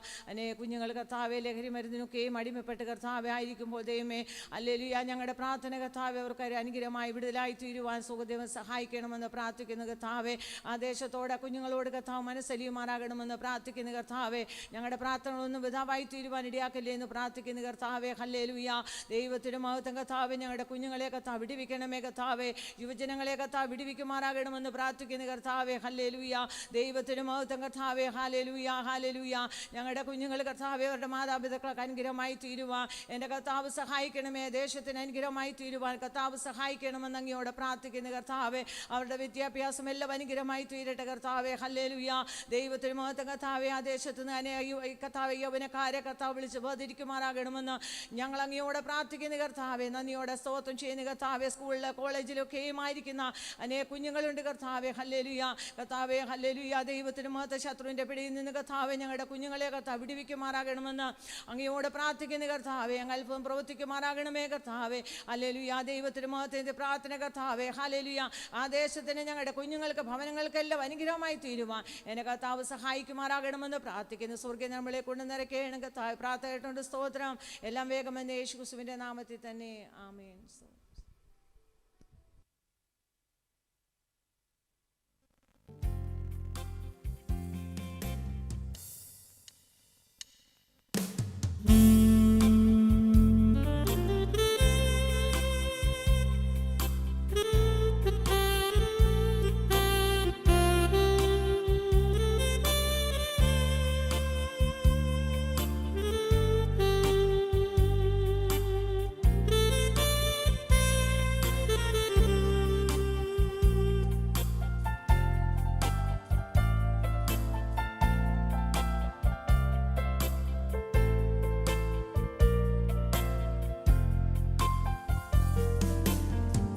കുഞ്ഞുങ്ങൾ കർത്താവെ ലഹരി മരുന്നിനൊക്കെയും അടിമപ്പെട്ട് കർത്താവെ ആയിരിക്കുമ്പോൾ ദൈവമേ, ഹല്ലേലൂയ, ഞങ്ങളുടെ പ്രാർത്ഥന കർത്താവെ അവർക്ക് അനുഗ്രഹമായി വിടുതലായി തീരുവാൻ സുഖദേവൻ സഹായിക്കണമെന്ന് പ്രാർത്ഥിക്കുന്ന കർത്താവെ. ആ ദേശത്തോടെ കുഞ്ഞുങ്ങളോട് കർത്താവ് മനസ്സലിയുമാറാകണമെന്ന് പ്രാർത്ഥിക്കുന്ന കർത്താവെ. ഞങ്ങളുടെ പ്രാർത്ഥനകളൊന്നും വിധാവായി തീരുവാൻ ഇടയാക്കല്ലേ എന്ന് പ്രാർത്ഥിക്കുന്ന കർത്താവെ. ഹല്ലേലൂയ. ദൈവത്തിന് മഹത്വം കർത്താവെ. ഞങ്ങളുടെ കുഞ്ഞുങ്ങളെ കർത്താവ് വിടുവിക്കണമേ കർത്താവെ. യുവജനങ്ങളെ കർത്താവ് വിടുവിക്കുമാറാകണമെന്ന് പ്രാർത്ഥിക്കുന്ന കർത്താവെ. ഹല്ലേലൂയ. ദൈവത്തിന് മഹത്വം കർത്താവേ. Hallelujah, hallelujah. ഞങ്ങളുടെ കുഞ്ഞുങ്ങൾ കർത്താവേ അവരുടെ മാതാപിതാക്കൾക്ക് അനുഗ്രഹമായി തീരുവാൻ എൻ്റെ കർത്താവ് സഹായിക്കണമേ. ദേശത്തിന് അനുഗ്രഹമായി തീരുവാൻ കർത്താവ് സഹായിക്കണമെന്ന് അങ്ങയോടെ പ്രാർത്ഥിക്കുന്ന കർത്താവേ. അവരുടെ വിദ്യാഭ്യാസം എല്ലാം അനുഗ്രഹമായി തീരട്ടെ കർത്താവേ. ഹല്ലേലൂയ. ദൈവത്തിന് മഹത്വം കർത്താവേ. ആ ദേശത്ത് നിന്ന് കർത്താവേ യൗവനക്കാരെ കർത്താവ് വിളിച്ച് വേർതിരിക്കുമാറാകണമെന്ന് ഞങ്ങൾ അങ്ങയോടെ പ്രാർത്ഥിക്കുന്ന കർത്താവേ. നന്ദിയോടെ സ്തോത്രം ചെയ്യുന്ന കർത്താവേ. സ്കൂളിലെ കോളേജിലൊക്കെയും ആയിരിക്കുന്ന അനേക കുഞ്ഞുങ്ങളുണ്ട് കർത്താവേ. ഹല്ലേലൂയ. കർത്താവേ, ഹല്ലേലൂയ. ദൈവത്തിന് മഹത്വം. ശത്രുവിൻ്റെ പിടിയിൽ നിന്ന് കർത്താവേ ഞങ്ങളുടെ കുഞ്ഞുങ്ങളെ കർത്താവ് വിടുവിക്കുമാറാകണമെന്ന് അങ്ങയോട് പ്രാർത്ഥിക്കുന്ന കർത്താവേ. അങ്ങ് അല്പം പ്രവർത്തിക്കുമാറാകണമേ കർത്താവേ. ഹല്ലേലൂയ. ദൈവത്തിന് മഹത്വത്തിൻ്റെ പ്രാർത്ഥന കർത്താവേ. ഹല്ലേലൂയ. ആ ദേശത്തിന് ഞങ്ങളുടെ കുഞ്ഞുങ്ങൾക്ക് ഭവനങ്ങൾക്കെല്ലാം അനുഗ്രഹമായി തീരുവാൻ എൻ്റെ കർത്താവ് സഹായിക്കുമാറാകണമെന്ന് പ്രാർത്ഥിക്കുന്നു. സ്വർഗ്ഗം നമ്മളെ കൊണ്ട് നിറയ്ക്കണം കർത്താവ്. പ്രാർത്ഥനയായിട്ടുണ്ട്. സ്തോത്രം. എല്ലാം വേഗമെന്ന് യേശു ക്രിസ്തുവിൻ്റെ നാമത്തിൽ തന്നെ. ആമേൻ.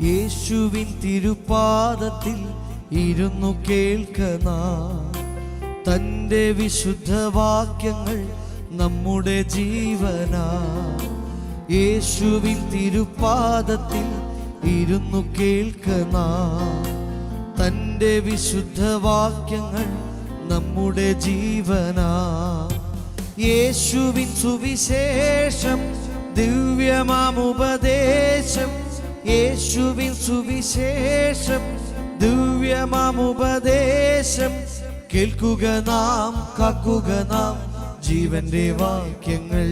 യേശുവിൻ തിരുപാദത്തിൽ ഇരുന്നു കേൾക്കണ തൻ്റെ വിശുദ്ധ വാക്യങ്ങൾ നമ്മുടെ ജീവനാ. യേശുവിൻ തിരുപാദത്തിൽ ഇരുന്നു കേൾക്കണ തൻ്റെ വിശുദ്ധ വാക്യങ്ങൾ നമ്മുടെ ജീവനാ. യേശുവിൻ സുവിശേഷം ദിവ്യമാമുപദേശം. യേശുവിൻ സുവിശേഷം ദിവ്യമാമുപദേശം. കേൾക്കുക നാം, കാക്കുക നാം ജീവന്റെ വാക്യങ്ങൾ.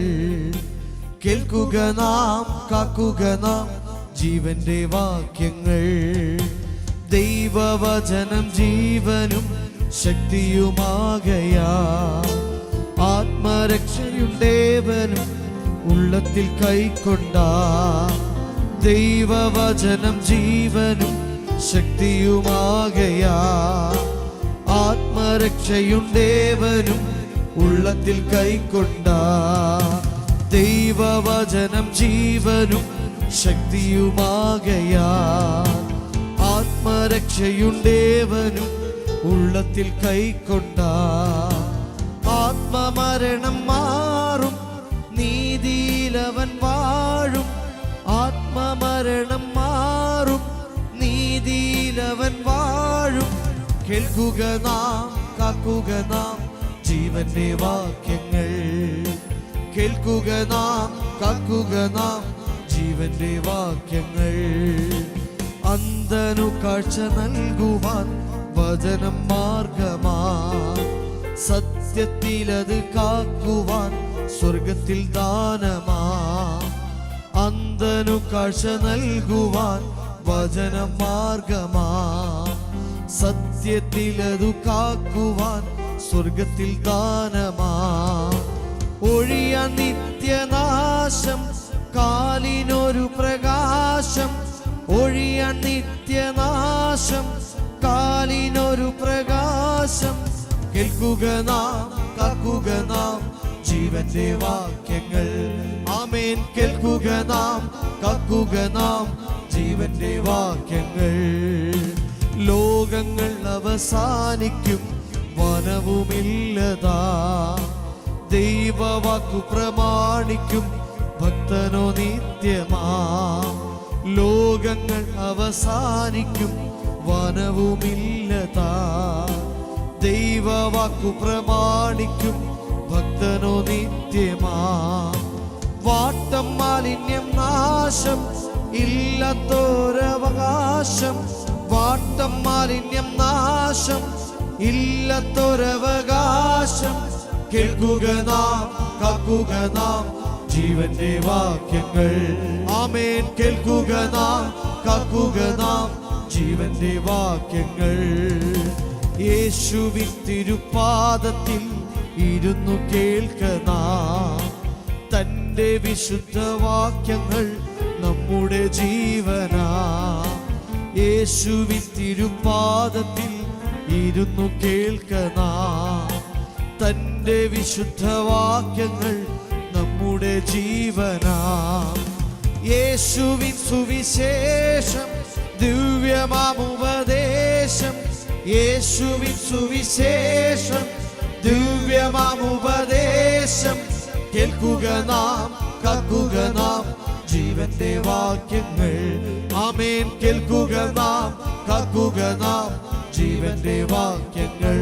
കേൾക്കുക നാം, കാക്കുക നാം ജീവന്റെ വാക്യങ്ങൾ. ദൈവവചനം ജീവനും ശക്തിയുമാകയാ ആത്മരക്ഷയുണ്ടേവനും ഉള്ളത്തിൽ കൈക്കൊണ്ട ദൈവവചനം ജീവനും ശക്തിയുമാകയാ ആത്മരക്ഷയുണ്ടേവനും ഉള്ളത്തിൽ കൈക്കൊണ്ട ദൈവവചനം ജീവനും ശക്തിയുമാകയാ ആത്മരക്ഷയുണ്ടേവനും ഉള്ളത്തിൽ കൈക്കൊണ്ട ആത്മമരണം മാറും നീതിയിലവൻ വാഴും ആത്മമരണം മാറും നീതിയിലവൻ വാഴും കേൾക്കുക നാം കാക്കുക നാം ജീവന്റെ വാക്യങ്ങൾ കേൾക്കുക നാം കാക്കുക നാം ജീവന്റെ വാക്യങ്ങൾ അന്ധനു കാഴ്ച നൽകുവാൻ വചനം മാർഗമാ സത്യത്തിലത് കാക്കുവാൻ സ്വർഗത്തിൽ ദാനമാ അന്ധനു കാഴ്ച നൽകുവാൻ വചനം മാർഗമാ സത്യത്തിലതു കാക്കുവാൻ സ്വർഗത്തിൽ ദാനമാ ഒഴിയാൻ നിത്യനാശം കാലിനൊരു പ്രകാശം ഒഴിയാൻ നിത്യനാശം കാലിനൊരു പ്രകാശം കേൾക്കുക നാം കാക്കുക നാം ജീവന്റെ വാക്യങ്ങൾ ആമേൻ കേൾക്കുക നാം കാക്കുക നാം ജീവന്റെ വാക്യങ്ങൾ ലോകങ്ങൾ അവസാനിക്കും വനവുമില്ലതാ ദൈവവാക്കു പ്രമാണിക്കും ഭക്തനോ നിത്യമാ ലോകങ്ങൾ അവസാനിക്കും വനവുമില്ലതാ ദൈവവാക്കു പ്രമാണിക്കും ഭക്തനോ നിത്യമാ വാട്ടം മാലിന്യം നാശം ഇല്ലാത്തൊരവകാശം വാട്ടം മാലിന്യം നാശം ഇല്ലാത്തൊരവകാശം കേൾക്കുക നാം കാക്കുക നാം ജീവന്റെ വാക്യങ്ങൾ ആമേൻ കേൾക്കുക നാം കാക്കുക നാം ജീവന്റെ വാക്യങ്ങൾ യേശുവിൻ തിരുപാദത്തിൽ ഇരുന്നു കേൾക്കണ തന്റെ വിശുദ്ധ വാക്യങ്ങൾ നമ്മുടെ ജീവനാ യേശുവിൻ തിരുപാദത്തിൽ ഇരുന്നു കേൾക്കണ തന്റെ വിശുദ്ധ വാക്യങ്ങൾ നമ്മുടെ ജീവനാ യേശുവിൻ സുവിശേഷം ദിവ്യമാമുപദേശം യേശുവിൻ സുവിശേഷം ദിവ്യമാമുപദേശം കേൾക്കുക നാം കാക്കുക നാം ജീവന്റെ വാക്യങ്ങൾ ആമേൻ കേൾക്കുക നാം കാക്കുക നാം ജീവന്റെ വാക്യങ്ങൾ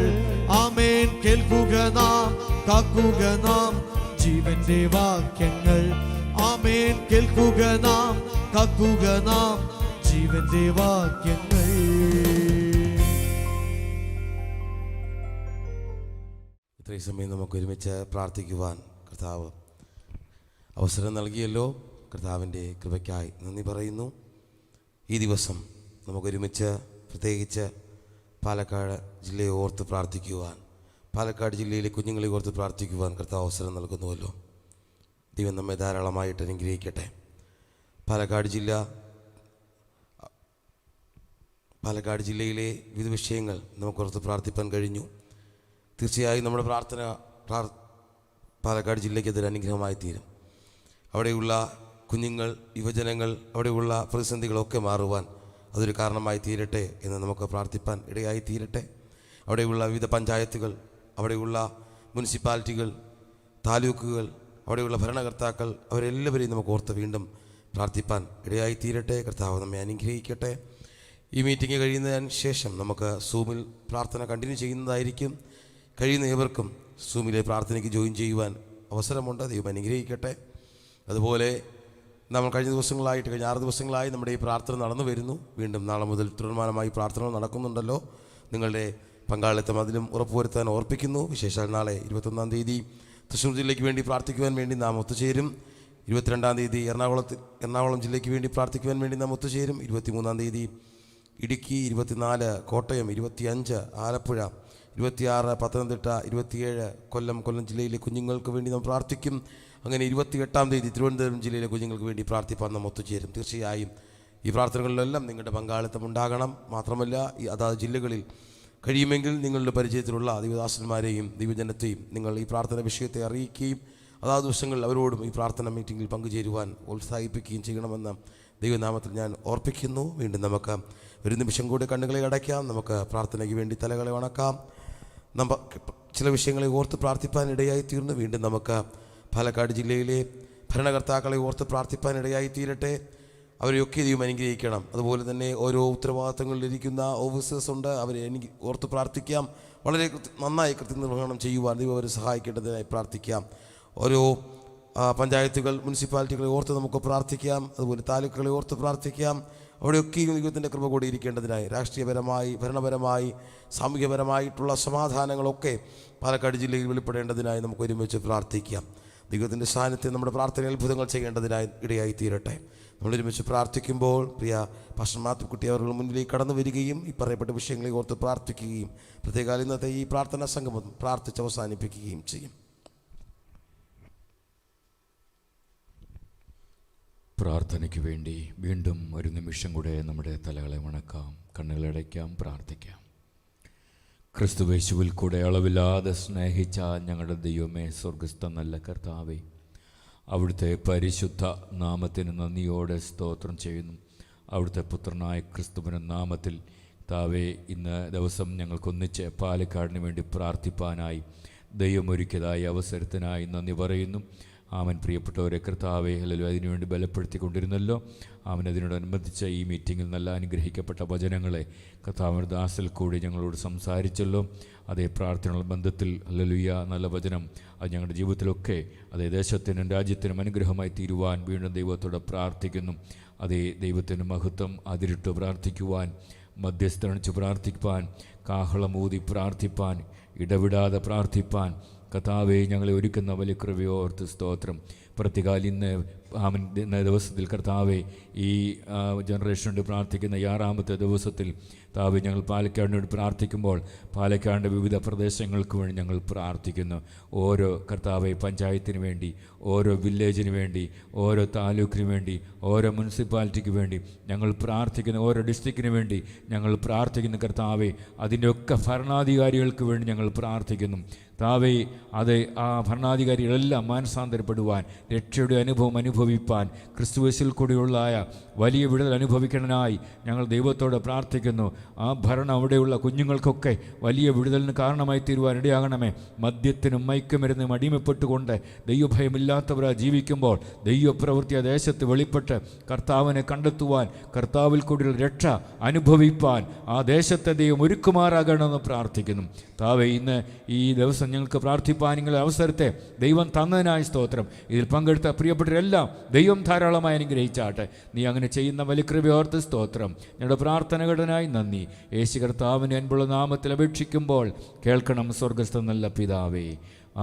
ആമേൻ കേൾക്കുക നാം കാക്കുക നാം ജീവന്റെ വാക്യങ്ങൾ ആമേൻ കേൾക്കുക നാം കാക്കുക നാം ജീവന്റെ വാക്യങ്ങൾ ഇത്രയും സമയം നമുക്ക് ഒരുമിച്ച് പ്രാർത്ഥിക്കുവാൻ കർത്താവ് അവസരം നൽകിയല്ലോ. കർത്താവിൻ്റെ കൃപയ്ക്കായി നന്ദി പറയുന്നു. ഈ ദിവസം നമുക്കൊരുമിച്ച് പ്രത്യേകിച്ച് പാലക്കാട് ജില്ലയെ ഓർത്ത് പ്രാർത്ഥിക്കുവാൻ, പാലക്കാട് ജില്ലയിലെ കുഞ്ഞുങ്ങളെ ഓർത്ത് പ്രാർത്ഥിക്കുവാൻ കർത്താവ് അവസരം നൽകുന്നുവല്ലോ. ദൈവം നമ്മെ ധാരാളമായിട്ട് അനുഗ്രഹിക്കട്ടെ. പാലക്കാട് ജില്ലയിലെ വിവിധ വിഷയങ്ങൾ നമുക്കോർത്ത് പ്രാർത്ഥിപ്പാൻ കഴിഞ്ഞു. തീർച്ചയായും നമ്മുടെ പ്രാർത്ഥന പാലക്കാട് ജില്ലയ്ക്ക് അതൊരു അനുഗ്രഹമായി തീരും. അവിടെയുള്ള കുഞ്ഞുങ്ങൾ, യുവജനങ്ങൾ, അവിടെയുള്ള പ്രതിസന്ധികളൊക്കെ മാറുവാൻ അതൊരു കാരണമായി തീരട്ടെ എന്ന് നമുക്ക് പ്രാർത്ഥിപ്പാൻ ഇടയായി തീരട്ടെ. അവിടെയുള്ള വിവിധ പഞ്ചായത്തുകൾ, അവിടെയുള്ള മുനിസിപ്പാലിറ്റികൾ, താലൂക്കുകൾ, അവിടെയുള്ള ഭരണകർത്താക്കൾ, അവരെല്ലാവരെയും നമുക്ക് ഓർത്ത് വീണ്ടും പ്രാർത്ഥിപ്പാൻ ഇടയായി തീരട്ടെ. കർത്താവ് നമ്മെ അനുഗ്രഹിക്കട്ടെ. ഈ മീറ്റിംഗ് കഴിയുന്നതിന് ശേഷം നമുക്ക് സൂമിൽ പ്രാർത്ഥന കണ്ടിന്യൂ ചെയ്യുന്നതായിരിക്കും. കഴിയുന്ന ഏവർക്കും സൂമിലെ പ്രാർത്ഥനയ്ക്ക് ജോയിൻ ചെയ്യുവാൻ അവസരമുണ്ട്. ദൈവം അനുഗ്രഹിക്കട്ടെ. അതുപോലെ നമ്മൾ കഴിഞ്ഞ 6 ദിവസങ്ങളായി നമ്മുടെ ഈ പ്രാർത്ഥന നടന്നു വരുന്നു. വീണ്ടും നാളെ മുതൽ തുടർമാനമായി പ്രാർത്ഥനകൾ നടക്കുന്നുണ്ടല്ലോ. നിങ്ങളുടെ പങ്കാളിത്തം അതിലും ഉറപ്പുവരുത്താൻ ഓർപ്പിക്കുന്നു. വിശേഷാൽ നാളെ 21-ാം തീയതി തൃശ്ശൂർ ജില്ലയ്ക്ക് വേണ്ടി പ്രാർത്ഥിക്കുവാൻ വേണ്ടി നാം ഒത്തുചേരും. 22-ാം തീയതി എറണാകുളം ജില്ലയ്ക്ക് വേണ്ടി പ്രാർത്ഥിക്കുവാൻ വേണ്ടി നാം ഒത്തുചേരും. 23-ാം തീയതി ഇടുക്കി 24, കോട്ടയം 25, ആലപ്പുഴ 26, പത്തനംതിട്ട 27, കൊല്ലം ജില്ലയിലെ കുഞ്ഞുങ്ങൾക്ക് വേണ്ടി നാം പ്രാർത്ഥിക്കും. അങ്ങനെ 28-ാം തീയതി തിരുവനന്തപുരം ജില്ലയിലെ കുഞ്ഞുങ്ങൾക്ക് വേണ്ടി പ്രാർത്ഥിപ്പാൻ നാം ഒത്തുചേരും. തീർച്ചയായും ഈ പ്രാർത്ഥനകളിലെല്ലാം നിങ്ങളുടെ പങ്കാളിത്തം ഉണ്ടാകണം. മാത്രമല്ല ഈ അതാത് ജില്ലകളിൽ കഴിയുമെങ്കിൽ നിങ്ങളുടെ പരിചയത്തിലുള്ള ദൈവദാസന്മാരെയും ദൈവജനത്തെയും നിങ്ങൾ ഈ പ്രാർത്ഥന വിഷയത്തെ അറിയിക്കുകയും അതാത് ദിവസങ്ങളിൽ അവരോടും ഈ പ്രാർത്ഥന മീറ്റിങ്ങിൽ പങ്കുചേരുവാൻ ഉത്സാഹിപ്പിക്കുകയും ചെയ്യണമെന്ന് ദൈവനാമത്തിൽ ഞാൻ ഓർപ്പിക്കുന്നു. വീണ്ടും നമുക്ക് ഒരു നിമിഷം കൂടി കണ്ണുകളെ അടയ്ക്കാം. നമുക്ക് പ്രാർത്ഥനയ്ക്ക് വേണ്ടി തലകളെ വണക്കാം. ചില വിഷയങ്ങളെ ഓർത്ത് പ്രാർത്ഥിപ്പാനിടയായി തീർന്നു. വീണ്ടും നമുക്ക് പാലക്കാട് ജില്ലയിലെ ഭരണകർത്താക്കളെ ഓർത്ത് പ്രാർത്ഥിപ്പാനിടയായി തീരട്ടെ. അവരെയൊക്കെ ദൈവം അനുഗ്രഹിക്കണം. അതുപോലെ തന്നെ ഓരോ ഉത്തരവാദിത്തങ്ങളിലിരിക്കുന്ന ഓഫീസേഴ്സ് ഉണ്ട്, അവരെ എനിക്ക് ഓർത്ത് പ്രാർത്ഥിക്കാം. വളരെ നന്നായി കൃത്യനിർവഹണം ചെയ്യുവാൻ ദൈവം അവരെ സഹായിക്കേണ്ടതിനായി പ്രാർത്ഥിക്കാം. ഓരോ പഞ്ചായത്തുകൾ, മുനിസിപ്പാലിറ്റികളെ ഓർത്ത് നമുക്ക് പ്രാർത്ഥിക്കാം. അതുപോലെ താലൂക്കുകളെ ഓർത്ത് പ്രാർത്ഥിക്കാം. അവിടെയൊക്കെയും ദൈവത്തിൻ്റെ കൃപ കൂടി ഇരിക്കേണ്ടതിനായി രാഷ്ട്രീയപരമായി, ഭരണപരമായി, സാമൂഹ്യപരമായിട്ടുള്ള സമാധാനങ്ങളൊക്കെ പാലക്കാട് ജില്ലയിൽ വെളിപ്പെടേണ്ടതിനായി നമുക്ക് ഒരുമിച്ച് പ്രാർത്ഥിക്കാം. ദൈവത്തിൻ്റെ സാന്നിധ്യം നമ്മുടെ പ്രാർത്ഥന അത്ഭുതങ്ങൾ ചെയ്യേണ്ടതിനായി ഇടയായി തീരട്ടെ. നമ്മളൊരുമിച്ച് പ്രാർത്ഥിക്കുമ്പോൾ പ്രിയ പാസ്റ്റർ മാത്യു കുട്ടി അവരുടെ മുന്നിലേക്ക് കടന്നു വരികയും ഈ പറയപ്പെട്ട വിഷയങ്ങളെ ഓർത്ത് പ്രാർത്ഥിക്കുകയും പ്രത്യേകം ഇന്നത്തെ ഈ പ്രാർത്ഥനാ സംഗമം പ്രാർത്ഥിച്ച് അവസാനിപ്പിക്കുകയും ചെയ്യും. പ്രാർത്ഥനയ്ക്ക് വേണ്ടി വീണ്ടും ഒരു നിമിഷം കൂടെ നമ്മുടെ തലകളെ വണക്കാം, കണ്ണുകളടയ്ക്കാം, പ്രാർത്ഥിക്കാം. ക്രിസ്തുവേശുവിൽ കൂടെ അളവില്ലാതെ സ്നേഹിച്ച ഞങ്ങളുടെ ദൈവമേ, സ്വർഗസ്ഥ നല്ല കർത്താവേ, അവിടുത്തെ പരിശുദ്ധ നാമത്തിന് നന്ദിയോടെ സ്തോത്രം ചെയ്യുന്നു. അവിടുത്തെ പുത്രനായ ക്രിസ്തുവിൻ്റെ നാമത്തിൽ താവേ, ഇന്ന് ദിവസം ഞങ്ങൾക്കൊന്നിച്ച് പാലക്കാടിന് വേണ്ടി പ്രാർത്ഥിപ്പാനായി ദൈവമൊരുക്കിയതായ അവസരത്തിനായി നന്ദി പറയുന്നു. ആമൻ. പ്രിയപ്പെട്ടവരെ, കർത്താവേ, അല്ലെങ്കിൽ അതിനുവേണ്ടി ബലപ്പെടുത്തിക്കൊണ്ടിരുന്നല്ലോ. അവൻ അതിനോടനുബന്ധിച്ച ഈ മീറ്റിങ്ങിൽ നല്ല അനുഗ്രഹിക്കപ്പെട്ട വചനങ്ങളെ കർത്താവിൻ്റെ ദാസിൽ കൂടി ഞങ്ങളോട് സംസാരിച്ചല്ലോ. അതേ പ്രാർത്ഥനയുള്ള ബന്ധത്തിൽ ഹല്ലേലൂയ നല്ല വചനം അത് ഞങ്ങളുടെ ജീവിതത്തിലൊക്കെ അതേ ദേശത്തിനും രാജ്യത്തിനും അനുഗ്രഹമായി തീരുവാൻ വീണ്ടും ദൈവത്തോട് പ്രാർത്ഥിക്കുന്നു. അതേ ദൈവത്തിൻ്റെ മഹത്വം അതിരിട്ട് പ്രാർത്ഥിക്കുവാൻ, മധ്യസ്ഥണിച്ച് പ്രാർത്ഥിപ്പാൻ, കാഹളമൂതി പ്രാർത്ഥിപ്പാൻ, ഇടവിടാതെ പ്രാർത്ഥിപ്പാൻ കർത്താവേ ഞങ്ങളെ ഒരുക്കുന്ന വലിയ കൃപയോർത്ത് സ്തോത്രം. പ്രതികാൽ ഇന്ന് ദിവസത്തിൽ കർത്താവെ ഈ ജനറേഷനോട് പ്രാർത്ഥിക്കുന്ന 6-ാമത്തെ ദിവസത്തിൽ താവേ, ഞങ്ങൾ പാലക്കാടിനോട് പ്രാർത്ഥിക്കുമ്പോൾ പാലക്കാടിൻ്റെ വിവിധ പ്രദേശങ്ങൾക്ക് വേണ്ടി ഞങ്ങൾ പ്രാർത്ഥിക്കുന്നു. ഓരോ കർത്താവെ പഞ്ചായത്തിന് വേണ്ടി, ഓരോ വില്ലേജിന് വേണ്ടി, ഓരോ താലൂക്കിന് വേണ്ടി, ഓരോ മുനിസിപ്പാലിറ്റിക്ക് വേണ്ടി ഞങ്ങൾ പ്രാർത്ഥിക്കുന്നു. ഓരോ ഡിസ്ട്രിക്റ്റിന് വേണ്ടി ഞങ്ങൾ പ്രാർത്ഥിക്കുന്നു. കർത്താവെ, അതിൻ്റെയൊക്കെ ഭരണാധികാരികൾക്ക് വേണ്ടി ഞങ്ങൾ പ്രാർത്ഥിക്കുന്നു. താവേ, അത് ആ ഭരണാധികാരികളെല്ലാം മാനസാന്തരപ്പെടുവാൻ, രക്ഷയുടെ അനുഭവം അനുഭവിപ്പാൻ, ക്രിസ്തുവേശുവിൽ കൂടിയുള്ള വലിയ വിടുതൽ അനുഭവിക്കണനായി ഞങ്ങൾ ദൈവത്തോട് പ്രാർത്ഥിക്കുന്നു. ആ ഭരണം അവിടെയുള്ള കുഞ്ഞുങ്ങൾക്കൊക്കെ വലിയ വിടുതലിന് കാരണമായി തീരുവാൻ ഇടയാകണമേ. മദ്യത്തിനും മയക്കുമരുന്നിനും അടിമപ്പെട്ടുകൊണ്ട് ദൈവഭയമില്ലാത്തവരാ ജീവിക്കുമ്പോൾ ദൈവപ്രവൃത്തി ആ ദേശത്ത് വെളിപ്പെട്ട് കർത്താവിനെ കണ്ടെത്തുവാൻ, കർത്താവിൽ കൂടിയുള്ള രക്ഷ അനുഭവിപ്പാൻ ആ ദേശത്തെ ദൈവം ഒരുക്കുമാറാകണമെന്ന് പ്രാർത്ഥിക്കുന്നു. താവേ, ഇന്ന് ഈ ദിവസം ഞങ്ങൾക്ക് പ്രാർത്ഥിപ്പാൻ നിങ്ങളുടെ അവസരത്തെ ദൈവം തന്നതിനായി സ്തോത്രം. ഇതിൽ പങ്കെടുത്ത പ്രിയപ്പെട്ടവരെല്ലാം ദൈവം ധാരാളമായി അനുഗ്രഹിച്ചാട്ടെ. നീ അങ്ങനെ ചെയ്യുന്ന വലിയ കൃപയോർത്ത് സ്തോത്രം. ഞങ്ങളുടെ പ്രാർത്ഥനകളിനായി നന്ദി. യേശു കർത്താവിൻ്റെ അൻപുള്ള നാമത്തിൽ അപേക്ഷിക്കുമ്പോൾ കേൾക്കണം സ്വർഗസ്ഥ നല്ല പിതാവേ.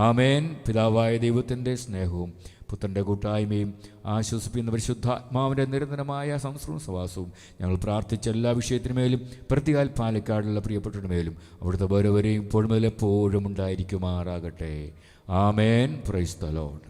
ആമേൻ. പിതാവായ ദൈവത്തിൻ്റെ സ്നേഹവും പുത്രൻ്റെ കൂട്ടായ്മയും ആശ്വസിപ്പിക്കുന്ന പരിശുദ്ധാത്മാവിൻ്റെ നിരന്തരമായ സംസ്കൃത സവാസവും ഞങ്ങൾ പ്രാർത്ഥിച്ച എല്ലാ വിഷയത്തിനുമേലും പ്രത്യേക പാലക്കാടുള്ള പ്രിയപ്പെട്ടവരുടെ മേലും അവിടുത്തെ ഓരോവരെയും ഇപ്പോഴും എപ്പോഴും ഉണ്ടായിരിക്കുമാറാകട്ടെ. ആമേൻ. Praise the Lord.